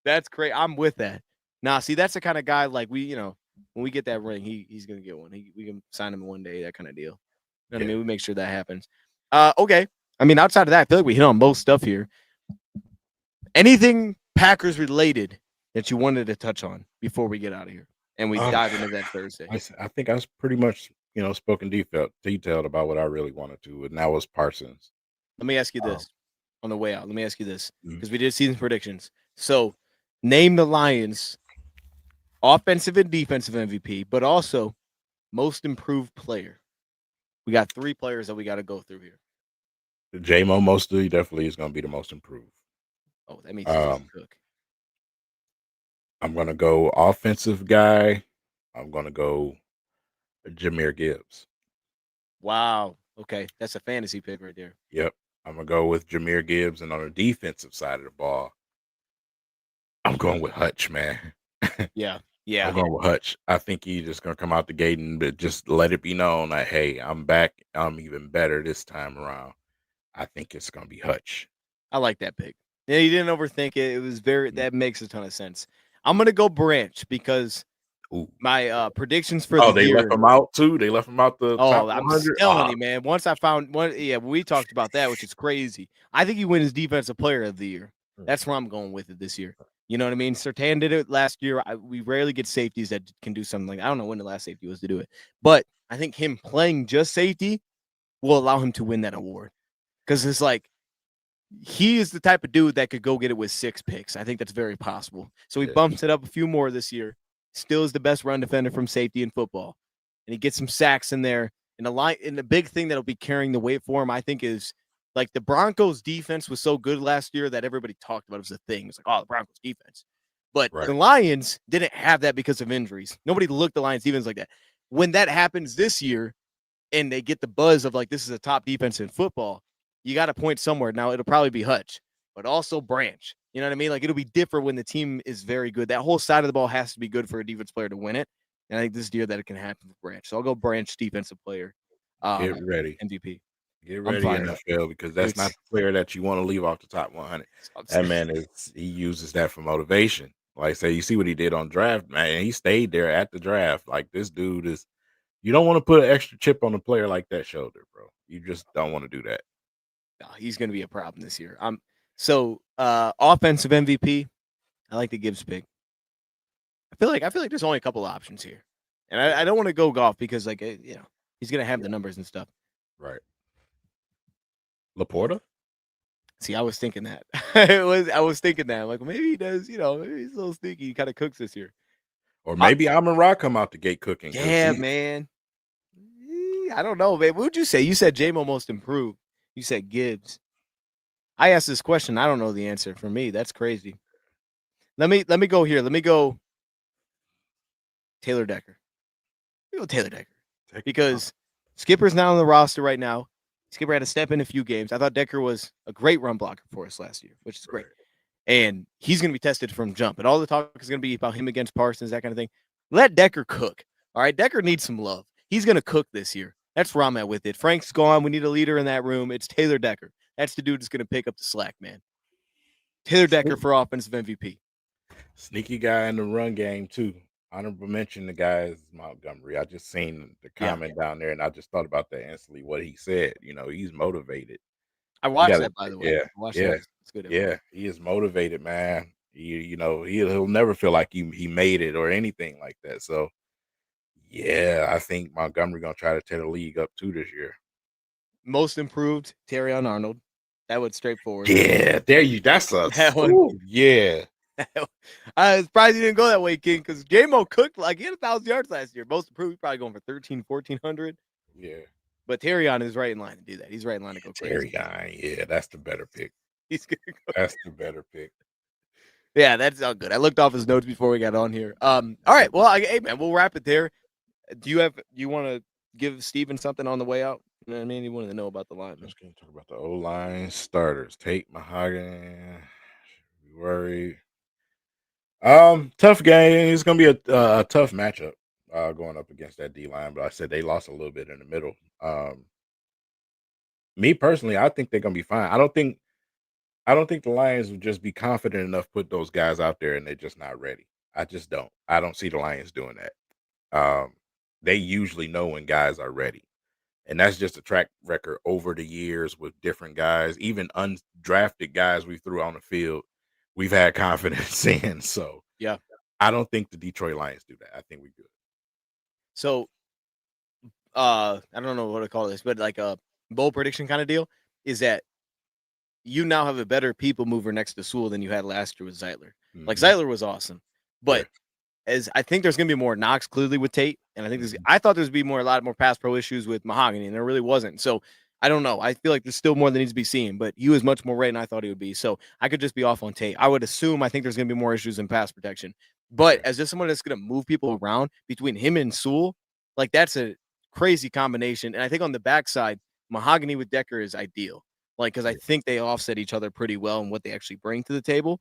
That's great. I'm with that. Nah, see, that's the kind of guy like we, when we get that ring, he's gonna get one. We can sign him one day, that kind of deal. You know what I yeah. mean? We make sure that happens. Okay. I mean, outside of that, I feel like we hit on most stuff here. Anything Packers related that you wanted to touch on before we get out of here and we dive into that Thursday? I think I was pretty much, spoken detailed about what I really wanted to, and that was Parsons. Let me ask you Um, this on the way out. Let me ask you this mhm. because we did season predictions. So, name the Lions offensive and defensive MVP, but also most improved player. We got 3 players that we got to go through here. J-Mo mostly definitely is gonna be the most improved. Oh, that means he's going to Um, cook. I'm gonna go offensive guy. I'm gonna go Jameer Gibbs. Wow. Okay, that's a fantasy pick right there. Yep. I'm gonna go with Jameer Gibbs, and on the defensive side of the ball, I'm going with Hutch, man. Yeah. I'm Yeah. going with Hutch. I think he's just gonna come out the gate and just let it be known that hey, I'm back. I'm even better this time around. I think it's gonna be Hutch. I like that pick. Yeah, you didn't overthink it. It was very Mm. that makes a ton of sense. I'm going to go Branch because Ooh. my predictions for Oh, the they left year. him out too. They left him out the top Oh, I'm 100. telling you, man. Once I found one, yeah, we talked about that, which is crazy. I think he wins defensive player of the year. That's where I'm going with it this year. You know what I mean? Sertan did it last year. We rarely get safeties that can do something like I don't know when the last safety was to do it, but I think him playing just safety will allow him to win that award because it's like he is the type of dude that could go get it with 6 picks. I think that's very possible. So he Yeah. bumps it up a few more this year. Still is the best run defender from safety in football. And he gets some sacks in there. And the big thing that'll be carrying the weight for him, I think, is like the Broncos defense was so good last year that everybody talked about it was a thing. It's like, oh, the Broncos defense. But Right. the Lions didn't have that because of injuries. Nobody looked the Lions defense like that. When that happens this year and they get the buzz of like this is a top defense in football, you got to point somewhere. Now it'll probably be Hutch, but also Branch. You know what I mean? Like it'll be different when the team is very good. That whole side of the ball has to be good for a defense player to win it. And I think this year that it can happen with Branch. So I'll go Branch defensive player, Get ready. MVP. Get I'm ready, fired up. NFL, because that's not It's, the player that you want to leave off the top 100. I'm That saying, man he uses that for motivation. Like I say, you see what he did on draft, man. He stayed there at the draft. Like this dude is. You don't want to put an extra chip on a player like that shoulder, bro. You just don't want to do that. he's going to be a problem this year. Offensive MVP. I like the Gibbs pick. I feel like there's only a couple options here, and I don't want to go golf because he's gonna have the numbers and stuff. Right. Laporta? See, I was thinking that. I was thinking that. Like maybe he does. Maybe he's a little sneaky. He kind of cooks this year. Or I, maybe Amon Ra come out the gate cooking because yeah, he man. I don't know, man. What would you say? You said J-Mo most improved. You said Gibbs. I asked this question. I don't know the answer. For me, that's crazy. Let me go here. Let me go Taylor Decker. Let me go Taylor Decker because Skipper's not on the roster right now. Skipper had to step in a few games. I thought Decker was a great run blocker for us last year, which is great. And he's going to be tested from jump. And all the talk is going to be about him against Parsons, that kind of thing. Let Decker cook. All right, Decker needs some love. He's going to cook this year. That's where I'm at with it. Frank's gone. We need a leader in that room. It's Taylor Decker. That's the dude that's going to pick up the slack, man. Taylor Decker for offensive MVP. Sneaky guy in the run game too. Honorable mention the guy is Montgomery. I just seen the comment down there and I just thought about that instantly. What he said, he's motivated. I You watched got that, by the way. yeah, I watched yeah, that. It's good. yeah. He is motivated, man. He'll never feel like he made it or anything like that. So yeah, I think Montgomery gonna try to tear the league up too this year. Most improved, Terrion Arnold. That was straightforward. Yeah, there you. That's a That one. yeah. I was surprised he didn't go that way, King, because J-Mo cooked like he had 1,000 yards last year. Most improved, he's probably going for 1,400. Yeah. But Terrion is right in line to do that. He's right in line to go crazy. Terry Guy. Yeah, that's the better pick. He's gonna go. That's the better pick. Yeah, that's all good. I looked off his notes before we got on here. All right. Well, hey man, we'll wrap it there. Do you want to give Steven something on the way out? You know what I mean? He wanted to know about the line. Just gonna talk about the O-line starters. Tate, Mahogany. Worried. Tough game. It's gonna be a tough matchup going up against that D line. But I said they lost a little bit in the middle. Me personally, I think they're gonna be fine. I don't think the Lions would just be confident enough to put those guys out there and they're just not ready. I just don't. I don't see the Lions doing that. They usually know when guys are ready. And that's just a track record over the years with different guys, even undrafted guys we threw on the field. We've had confidence in. So Yeah. I don't think the Detroit Lions do that. I think we're good. So, I don't know what to call this, but like a bold prediction kind of deal is that you now have a better people mover next to Sewell than you had last year with Zeitler. Like Mhm. Zeitler was awesome, but Yeah. as I think there's going to be more knocks clearly with Tate, and I think Mhm. I thought there's be a lot more pass pro issues with Mahogany, and there really wasn't. So I don't know. I feel like there's still more that needs to be seen, but he was much more ready than I thought he would be. So I could just be off on Tate. I would assume I think there's going to be more issues in pass protection, but Yeah. as just someone that's going to move people around between him and Sewell, like that's a crazy combination. And I think on the backside, Mahogany with Decker is ideal. Like, because I Yeah. think they offset each other pretty well and what they actually bring to the table.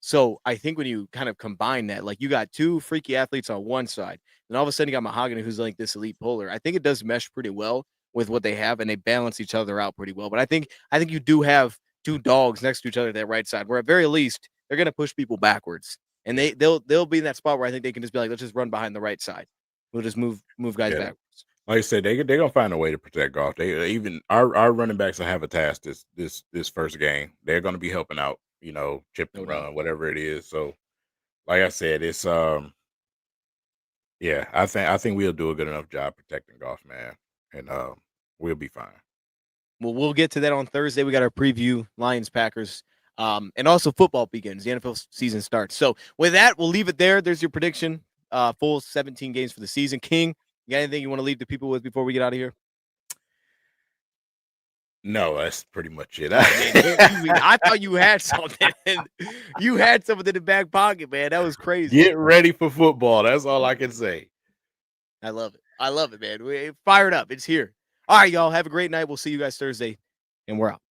So I think when you kind of combine that, like you got two freaky athletes on one side, and all of a sudden you got Mahogany, who's like this elite puller. I think it does mesh pretty well with what they have, and they balance each other out pretty well. But I think you do have two dogs next to each other at that right side, where at very least they're gonna push people backwards, and Yeah. they'll be in that spot where I think they can just be like, let's just run behind the right side. We'll just move guys Yeah. backwards. Like I said, they're gonna find a way to protect golf. They even our running backs will have a task this first game. They're gonna be helping out, chip No and doubt. run, whatever it is. So like I said, it's yeah, I think we'll do a good enough job protecting golf, man. And we'll be fine. Well, we'll get to that on Thursday. We got our preview Lions Packers. And also football begins. The NFL season starts. So with that, we'll leave it there. There's your prediction. Full 17 games for the season. King, you got anything you want to leave the people with before we get out of here? No, that's pretty much it. I thought you had something. You had something in the back pocket, man. That was crazy. Get ready for football. That's all I can say. I love it. I love it, man. We fired up. It's here. All right, y'all. Have a great night. We'll see you guys Thursday, and we're out.